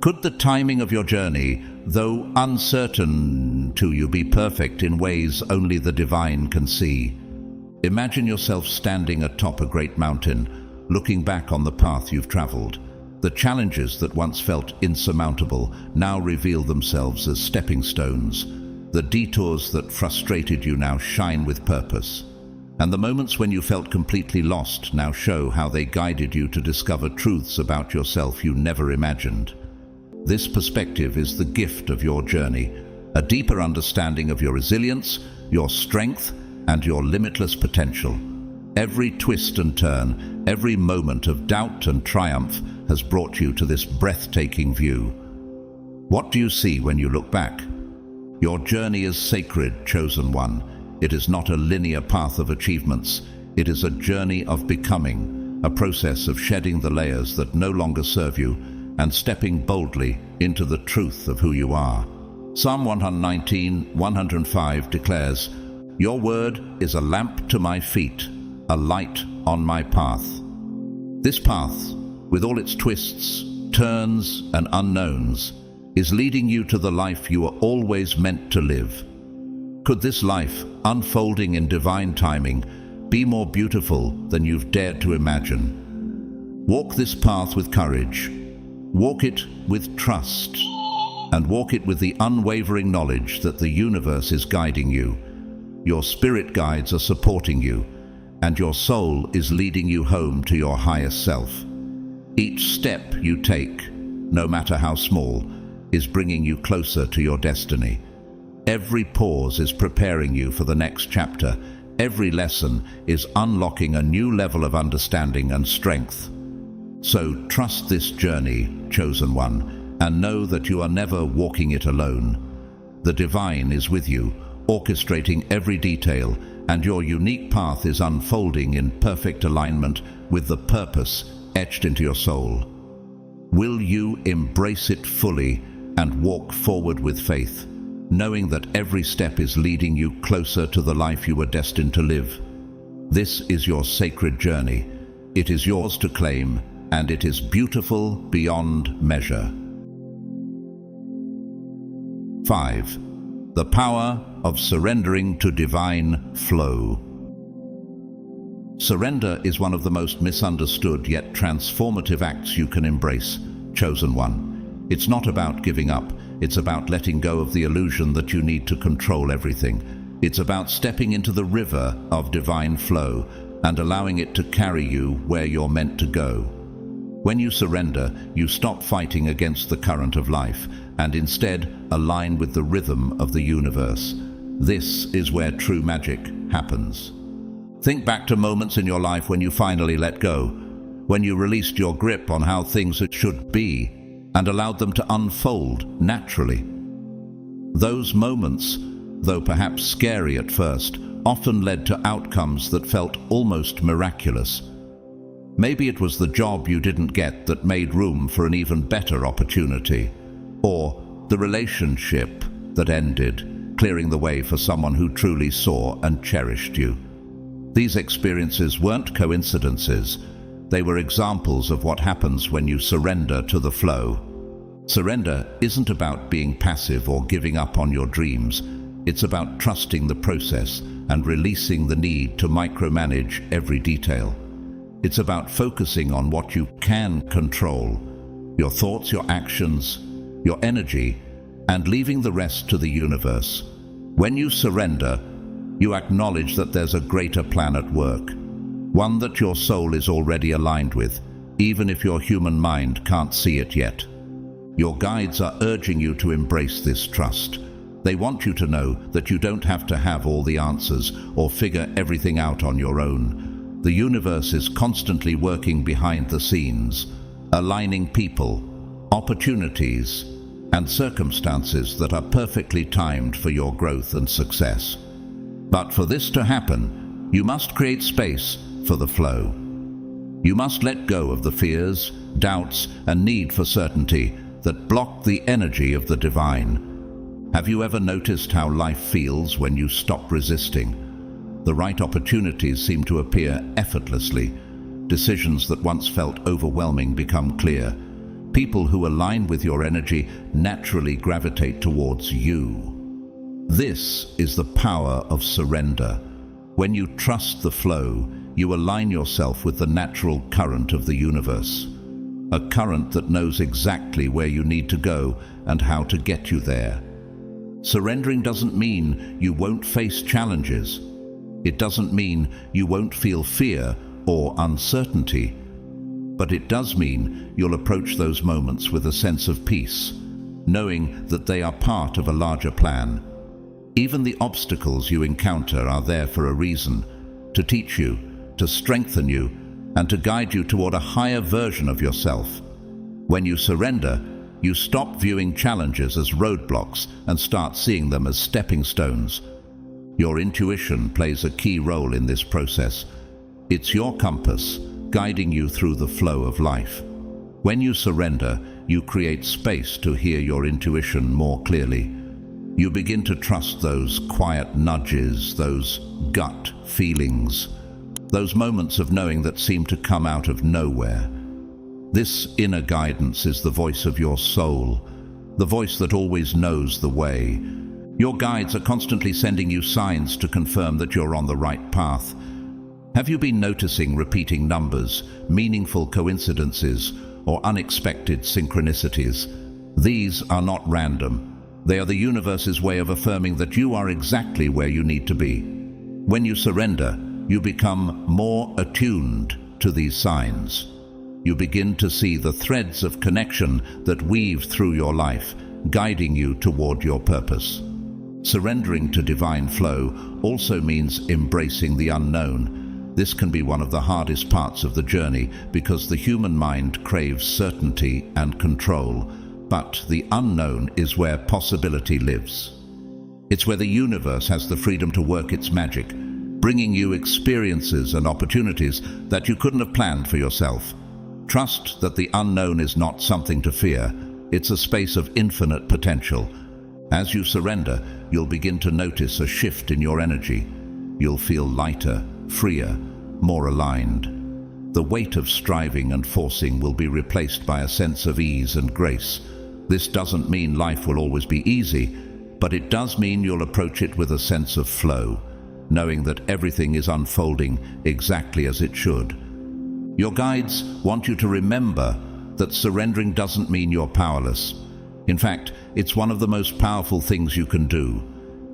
Could the timing of your journey, though uncertain to you, be perfect in ways only the divine can see? Imagine yourself standing atop a great mountain, looking back on the path you've traveled. The challenges that once felt insurmountable now reveal themselves as stepping stones. The detours that frustrated you now shine with purpose. And the moments when you felt completely lost now show how they guided you to discover truths about yourself you never imagined. This perspective is the gift of your journey, a deeper understanding of your resilience, your strength, and your limitless potential. Every twist and turn, every moment of doubt and triumph has brought you to this breathtaking view. What do you see when you look back? Your journey is sacred, chosen one. It is not a linear path of achievements. It is a journey of becoming, a process of shedding the layers that no longer serve you and stepping boldly into the truth of who you are. Psalm 119:105 declares, "Your word is a lamp to my feet, a light on my path." This path, with all its twists, turns, and unknowns, is leading you to the life you are always meant to live. Could this life, unfolding in divine timing, be more beautiful than you've dared to imagine? Walk this path with courage. Walk it with trust. And walk it with the unwavering knowledge that the universe is guiding you. Your spirit guides are supporting you, and your soul is leading you home to your highest self. Each step you take, no matter how small, is bringing you closer to your destiny. Every pause is preparing you for the next chapter. Every lesson is unlocking a new level of understanding and strength. So trust this journey, chosen one, and know that you are never walking it alone. The divine is with you, orchestrating every detail, and your unique path is unfolding in perfect alignment with the purpose etched into your soul. Will you embrace it fully and walk forward with faith, knowing that every step is leading you closer to the life you were destined to live? This is your sacred journey. It is yours to claim, and it is beautiful beyond measure. 5. The power of surrendering to divine flow. Surrender is one of the most misunderstood yet transformative acts you can embrace, chosen one. It's not about giving up. It's about letting go of the illusion that you need to control everything. It's about stepping into the river of divine flow and allowing it to carry you where you're meant to go. When you surrender, you stop fighting against the current of life and instead align with the rhythm of the universe. This is where true magic happens. Think back to moments in your life when you finally let go, when you released your grip on how things should be and allowed them to unfold naturally. Those moments, though perhaps scary at first, often led to outcomes that felt almost miraculous. Maybe it was the job you didn't get that made room for an even better opportunity, or the relationship that ended, clearing the way for someone who truly saw and cherished you. These experiences weren't coincidences. They were examples of what happens when you surrender to the flow. Surrender isn't about being passive or giving up on your dreams. It's about trusting the process and releasing the need to micromanage every detail. It's about focusing on what you can control, your thoughts, your actions, your energy, and leaving the rest to the universe. When you surrender, you acknowledge that there's a greater plan at work, one that your soul is already aligned with, even if your human mind can't see it yet. Your guides are urging you to embrace this trust. They want you to know that you don't have to have all the answers or figure everything out on your own. The universe is constantly working behind the scenes, aligning people, opportunities, and circumstances that are perfectly timed for your growth and success. But for this to happen, you must create space for the flow. You must let go of the fears, doubts, and need for certainty that block the energy of the divine. Have you ever noticed how life feels when you stop resisting? The right opportunities seem to appear effortlessly. Decisions that once felt overwhelming become clear. People who align with your energy naturally gravitate towards you. This is the power of surrender. When you trust the flow, you align yourself with the natural current of the universe. A current that knows exactly where you need to go and how to get you there. Surrendering doesn't mean you won't face challenges. It doesn't mean you won't feel fear or uncertainty. But it does mean you'll approach those moments with a sense of peace, knowing that they are part of a larger plan. Even the obstacles you encounter are there for a reason, to teach you, to strengthen you, and to guide you toward a higher version of yourself. When you surrender, you stop viewing challenges as roadblocks and start seeing them as stepping stones. Your intuition plays a key role in this process. It's your compass, guiding you through the flow of life. When you surrender, you create space to hear your intuition more clearly. You begin to trust those quiet nudges, those gut feelings, those moments of knowing that seem to come out of nowhere. This inner guidance is the voice of your soul, the voice that always knows the way. Your guides are constantly sending you signs to confirm that you're on the right path. Have you been noticing repeating numbers, meaningful coincidences, or unexpected synchronicities? These are not random. They are the universe's way of affirming that you are exactly where you need to be. When you surrender, you become more attuned to these signs. You begin to see the threads of connection that weave through your life, guiding you toward your purpose. Surrendering to divine flow also means embracing the unknown. This can be one of the hardest parts of the journey because the human mind craves certainty and control, but the unknown is where possibility lives. It's where the universe has the freedom to work its magic, bringing you experiences and opportunities that you couldn't have planned for yourself. Trust that the unknown is not something to fear. It's a space of infinite potential. As you surrender, you'll begin to notice a shift in your energy. You'll feel lighter, freer, more aligned. The weight of striving and forcing will be replaced by a sense of ease and grace. This doesn't mean life will always be easy, but it does mean you'll approach it with a sense of flow, knowing that everything is unfolding exactly as it should. Your guides want you to remember that surrendering doesn't mean you're powerless. In fact, it's one of the most powerful things you can do.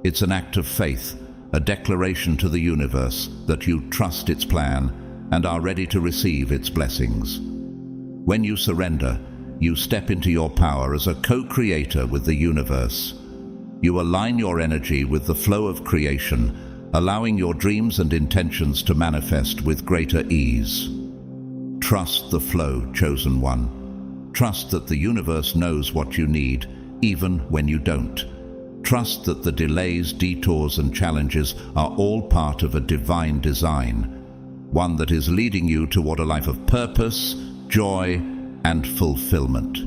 It's an act of faith, a declaration to the universe that you trust its plan and are ready to receive its blessings. When you surrender, you step into your power as a co-creator with the universe. You align your energy with the flow of creation, allowing your dreams and intentions to manifest with greater ease. Trust the flow, chosen one. Trust that the universe knows what you need, even when you don't. Trust that the delays, detours, and challenges are all part of a divine design, one that is leading you toward a life of purpose, joy, and fulfillment.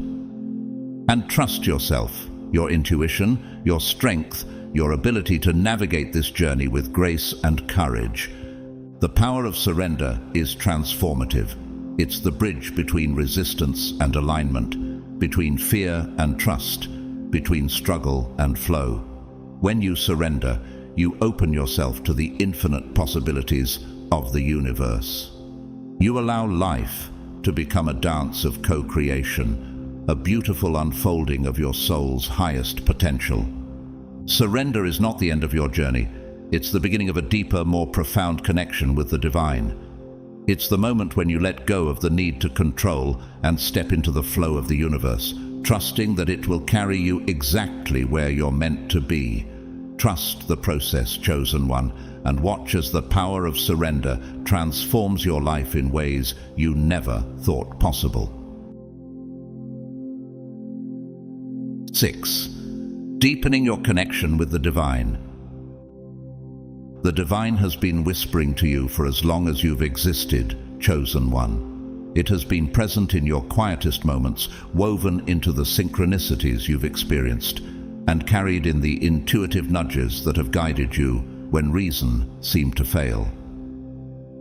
And trust yourself, your intuition, your strength, your ability to navigate this journey with grace and courage. The power of surrender is transformative. It's the bridge between resistance and alignment, between fear and trust, between struggle and flow. When you surrender, you open yourself to the infinite possibilities of the universe. You allow life to become a dance of co-creation, a beautiful unfolding of your soul's highest potential. Surrender is not the end of your journey. It's the beginning of a deeper, more profound connection with the divine. It's the moment when you let go of the need to control and step into the flow of the universe, trusting that it will carry you exactly where you're meant to be. Trust the process, chosen one, and watch as the power of surrender transforms your life in ways you never thought possible. 6. Deepening your connection with the divine. The divine has been whispering to you for as long as you've existed, chosen one. It has been present in your quietest moments, woven into the synchronicities you've experienced, and carried in the intuitive nudges that have guided you when reason seemed to fail.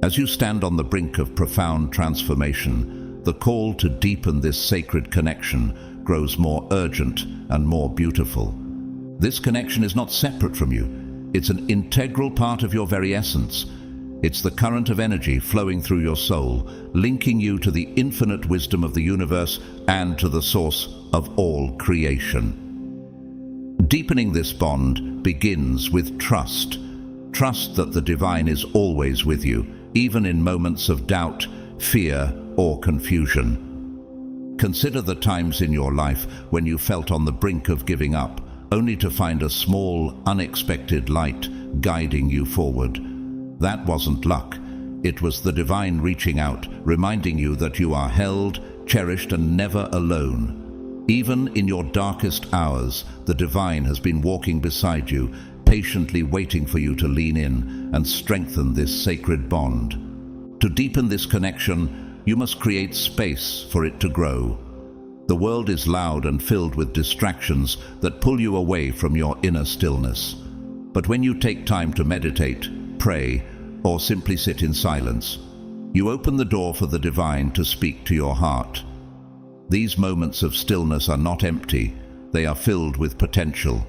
As you stand on the brink of profound transformation, the call to deepen this sacred connection grows more urgent and more beautiful. This connection is not separate from you. It's an integral part of your very essence. It's the current of energy flowing through your soul, linking you to the infinite wisdom of the universe and to the source of all creation. Deepening this bond begins with trust. Trust that the divine is always with you, even in moments of doubt, fear, or confusion. Consider the times in your life when you felt on the brink of giving up, only to find a small, unexpected light guiding you forward. That wasn't luck. It was the divine reaching out, reminding you that you are held, cherished, and never alone. Even in your darkest hours, the divine has been walking beside you, patiently waiting for you to lean in and strengthen this sacred bond. To deepen this connection, you must create space for it to grow. The world is loud and filled with distractions that pull you away from your inner stillness. But when you take time to meditate, pray, or simply sit in silence, you open the door for the divine to speak to your heart. These moments of stillness are not empty. They are filled with potential,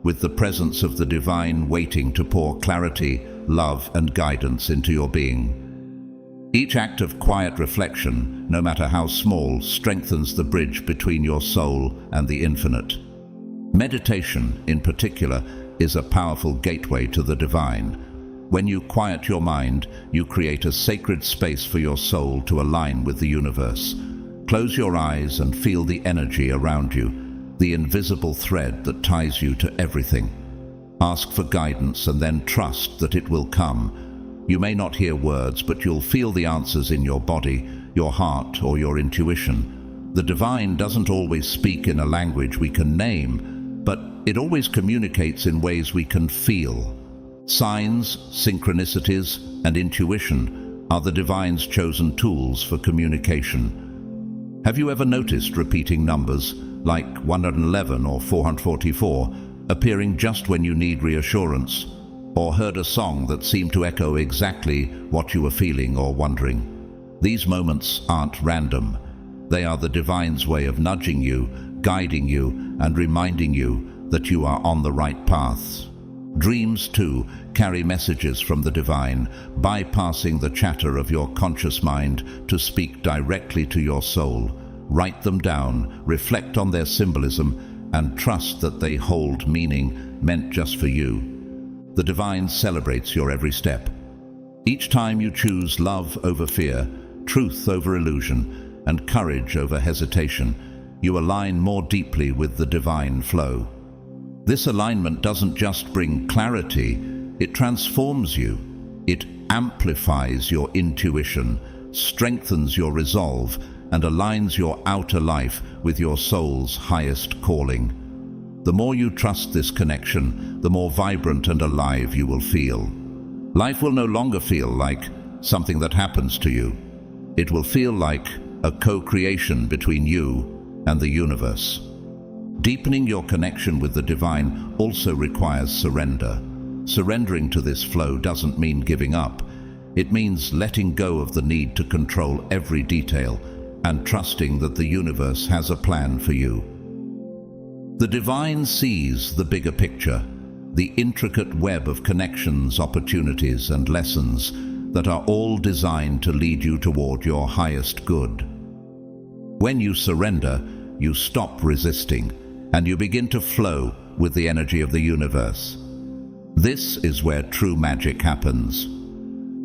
with the presence of the divine waiting to pour clarity, love, and guidance into your being. Each act of quiet reflection, no matter how small, strengthens the bridge between your soul and the infinite. Meditation, in particular, is a powerful gateway to the divine. When you quiet your mind, you create a sacred space for your soul to align with the universe. Close your eyes and feel the energy around you, the invisible thread that ties you to everything. Ask for guidance and then trust that it will come. You may not hear words, but you'll feel the answers in your body, your heart, or your intuition. The divine doesn't always speak in a language we can name, but it always communicates in ways we can feel. Signs, synchronicities, and intuition are the divine's chosen tools for communication. Have you ever noticed repeating numbers like 111 or 444 appearing just when you need reassurance, or heard a song that seemed to echo exactly what you were feeling or wondering? These moments aren't random. They are the divine's way of nudging you, guiding you, and reminding you that you are on the right path. Dreams, too, carry messages from the divine, bypassing the chatter of your conscious mind to speak directly to your soul. Write them down, reflect on their symbolism, and trust that they hold meaning meant just for you. The divine celebrates your every step. Each time you choose love over fear, truth over illusion, and courage over hesitation, you align more deeply with the divine flow. This alignment doesn't just bring clarity, it transforms you. It amplifies your intuition, strengthens your resolve, and aligns your outer life with your soul's highest calling. The more you trust this connection, the more vibrant and alive you will feel. Life will no longer feel like something that happens to you. It will feel like a co-creation between you and the universe. Deepening your connection with the divine also requires surrender. Surrendering to this flow doesn't mean giving up. It means letting go of the need to control every detail and trusting that the universe has a plan for you. The divine sees the bigger picture, the intricate web of connections, opportunities, and lessons that are all designed to lead you toward your highest good. When you surrender, you stop resisting, and you begin to flow with the energy of the universe. This is where true magic happens.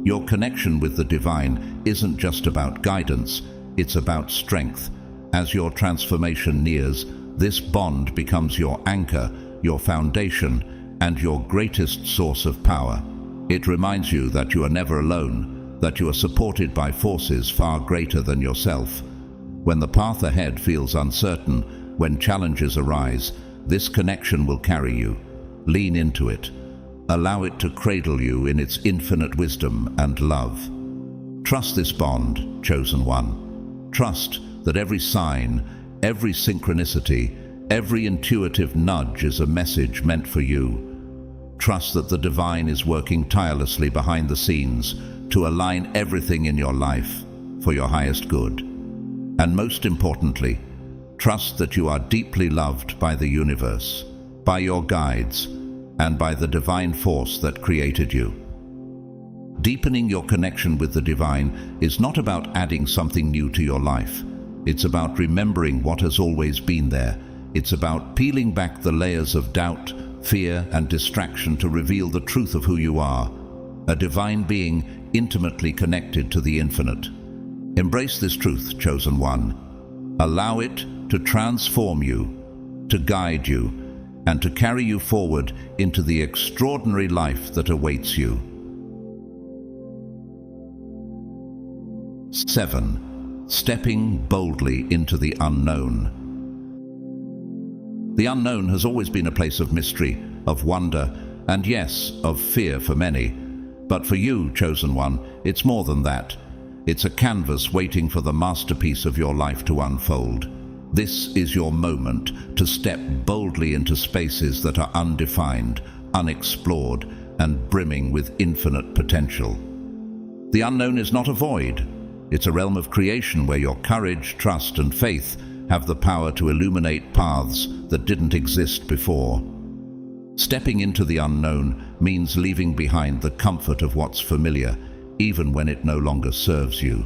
Your connection with the divine isn't just about guidance, it's about strength. As your transformation nears, this bond becomes your anchor, your foundation, and your greatest source of power. It reminds you that you are never alone, that you are supported by forces far greater than yourself. When the path ahead feels uncertain, when challenges arise, this connection will carry you. Lean into it. Allow it to cradle you in its infinite wisdom and love. Trust this bond, chosen one. Trust that every sign, every synchronicity, every intuitive nudge is a message meant for you. Trust that the divine is working tirelessly behind the scenes to align everything in your life for your highest good. And most importantly, trust that you are deeply loved by the universe, by your guides, and by the divine force that created you. Deepening your connection with the divine is not about adding something new to your life. It's about remembering what has always been there. It's about peeling back the layers of doubt, fear, and distraction to reveal the truth of who you are, a divine being intimately connected to the infinite. Embrace this truth, chosen one. Allow it to transform you, to guide you, and to carry you forward into the extraordinary life that awaits you. 7. Stepping boldly into the unknown. The unknown has always been a place of mystery, of wonder, and yes, of fear for many. But for you, chosen one, it's more than that. It's a canvas waiting for the masterpiece of your life to unfold. This is your moment to step boldly into spaces that are undefined, unexplored, and brimming with infinite potential. The unknown is not a void. It's a realm of creation where your courage, trust, and faith have the power to illuminate paths that didn't exist before. Stepping into the unknown means leaving behind the comfort of what's familiar, even when it no longer serves you.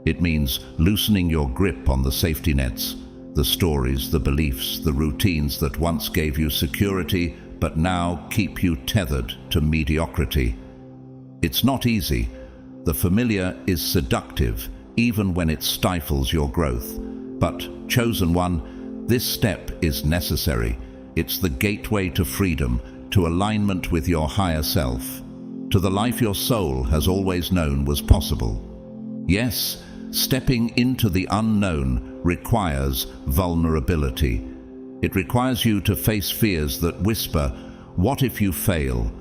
It means loosening your grip on the safety nets, the stories, the beliefs, the routines that once gave you security, but now keep you tethered to mediocrity. It's not easy. The familiar is seductive, even when it stifles your growth. But, chosen one, this step is necessary. It's the gateway to freedom, to alignment with your higher self, to the life your soul has always known was possible. Yes, stepping into the unknown requires vulnerability. It requires you to face fears that whisper, "What if you fail?"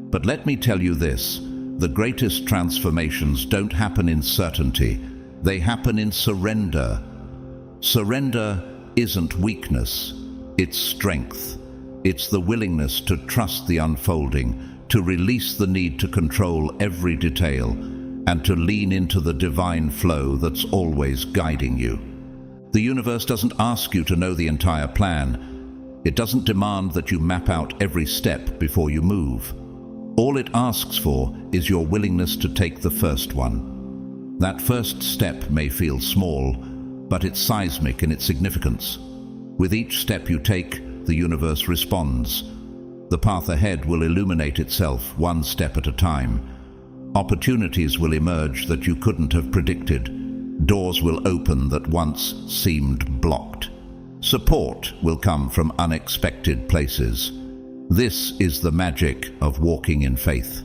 But let me tell you this, the greatest transformations don't happen in certainty, they happen in surrender. Surrender isn't weakness, it's strength. It's the willingness to trust the unfolding, to release the need to control every detail, and to lean into the divine flow that's always guiding you. The universe doesn't ask you to know the entire plan. It doesn't demand that you map out every step before you move. All it asks for is your willingness to take the first one. That first step may feel small, but it's seismic in its significance. With each step you take, the universe responds. The path ahead will illuminate itself one step at a time. Opportunities will emerge that you couldn't have predicted. Doors will open that once seemed blocked. Support will come from unexpected places. This is the magic of walking in faith.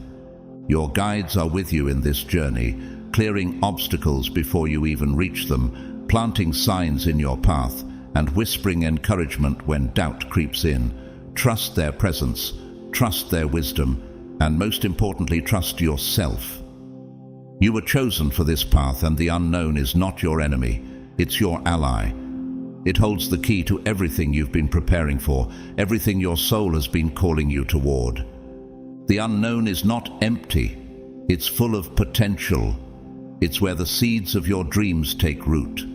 Your guides are with you in this journey, clearing obstacles before you even reach them, planting signs in your path, and whispering encouragement when doubt creeps in. Trust their presence, trust their wisdom, and most importantly, trust yourself. You were chosen for this path, and the unknown is not your enemy, it's your ally. It holds the key to everything you've been preparing for, everything your soul has been calling you toward. The unknown is not empty, it's full of potential. It's where the seeds of your dreams take root.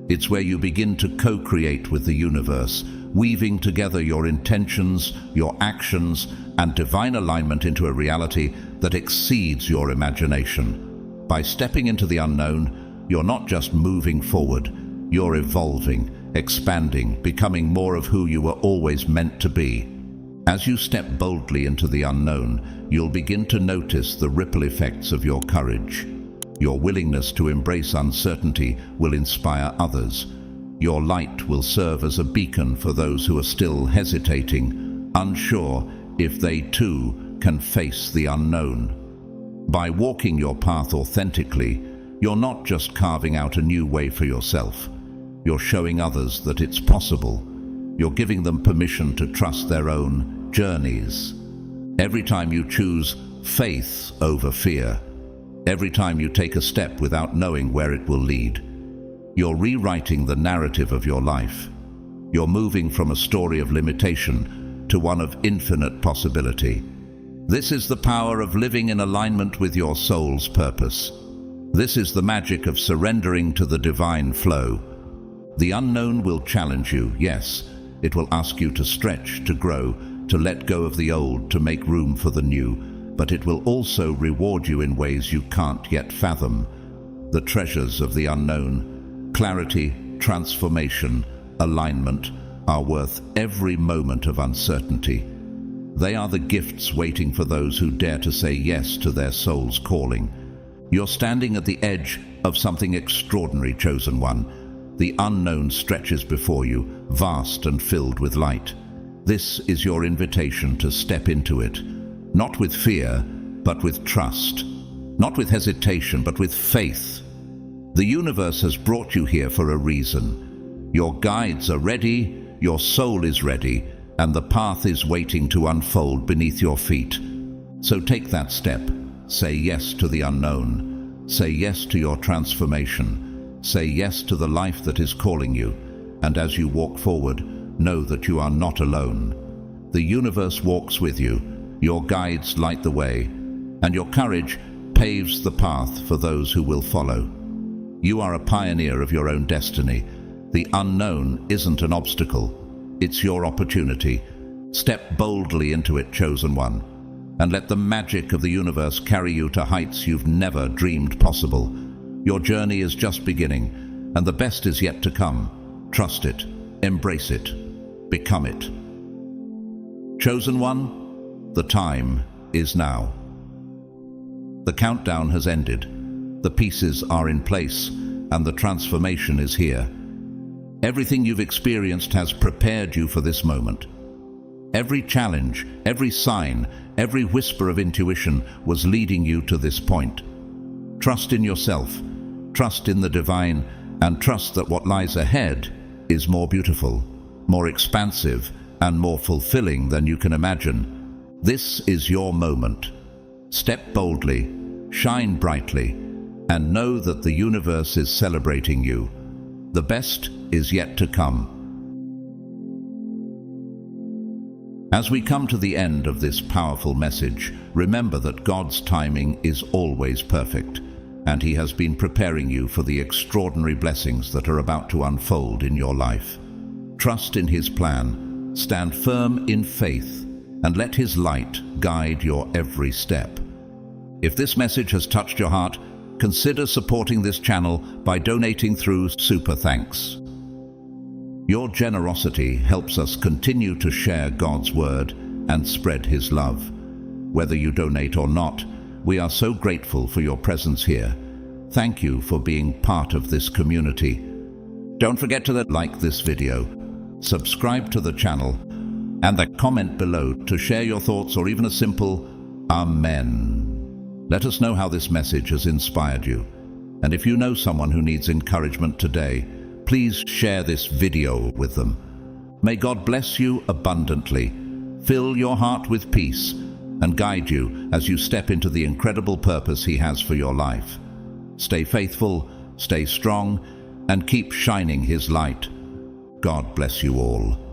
It's where you begin to co-create with the universe, weaving together your intentions, your actions, and divine alignment into a reality that exceeds your imagination. By stepping into the unknown, you're not just moving forward, you're evolving, expanding, becoming more of who you were always meant to be. As you step boldly into the unknown, you'll begin to notice the ripple effects of your courage. Your willingness to embrace uncertainty will inspire others. Your light will serve as a beacon for those who are still hesitating, unsure if they too can face the unknown. By walking your path authentically, you're not just carving out a new way for yourself. You're showing others that it's possible. You're giving them permission to trust their own journeys. Every time you choose faith over fear, every time you take a step without knowing where it will lead, you're rewriting the narrative of your life. You're moving from a story of limitation to one of infinite possibility. This is the power of living in alignment with your soul's purpose. This is the magic of surrendering to the divine flow. The unknown will challenge you, yes. It will ask you to stretch, to grow, to let go of the old, to make room for the new. But it will also reward you in ways you can't yet fathom. The treasures of the unknown, clarity, transformation, alignment, are worth every moment of uncertainty. They are the gifts waiting for those who dare to say yes to their soul's calling. You're standing at the edge of something extraordinary, chosen one. The unknown stretches before you, vast and filled with light. This is your invitation to step into it, not with fear, but with trust. Not with hesitation, but with faith. The universe has brought you here for a reason. Your guides are ready, your soul is ready, and the path is waiting to unfold beneath your feet. So take that step. Say yes to the unknown. Say yes to your transformation. Say yes to the life that is calling you. And as you walk forward, know that you are not alone. The universe walks with you. Your guides light the way, and your courage paves the path for those who will follow. You are a pioneer of your own destiny. The unknown isn't an obstacle. It's your opportunity. Step boldly into it, chosen one, and let the magic of the universe carry you to heights you've never dreamed possible. Your journey is just beginning, and the best is yet to come. Trust it, embrace it, become it. Chosen one, the time is now. The countdown has ended. The pieces are in place, and the transformation is here. Everything you've experienced has prepared you for this moment. Every challenge, every sign, every whisper of intuition was leading you to this point. Trust in yourself, trust in the divine, and trust that what lies ahead is more beautiful, more expansive, and more fulfilling than you can imagine. This is your moment. Step boldly, shine brightly, and know that the universe is celebrating you. The best is yet to come. As we come to the end of this powerful message, remember that God's timing is always perfect, and He has been preparing you for the extraordinary blessings that are about to unfold in your life. Trust in His plan, stand firm in faith, and let His light guide your every step. If this message has touched your heart, consider supporting this channel by donating through Super Thanks. Your generosity helps us continue to share God's Word and spread His love. Whether you donate or not, we are so grateful for your presence here. Thank you for being part of this community. Don't forget to like this video, subscribe to the channel, and comment below to share your thoughts or even a simple Amen. Let us know how this message has inspired you. And if you know someone who needs encouragement today, please share this video with them. May God bless you abundantly, fill your heart with peace, and guide you as you step into the incredible purpose He has for your life. Stay faithful, stay strong, and keep shining His light. God bless you all.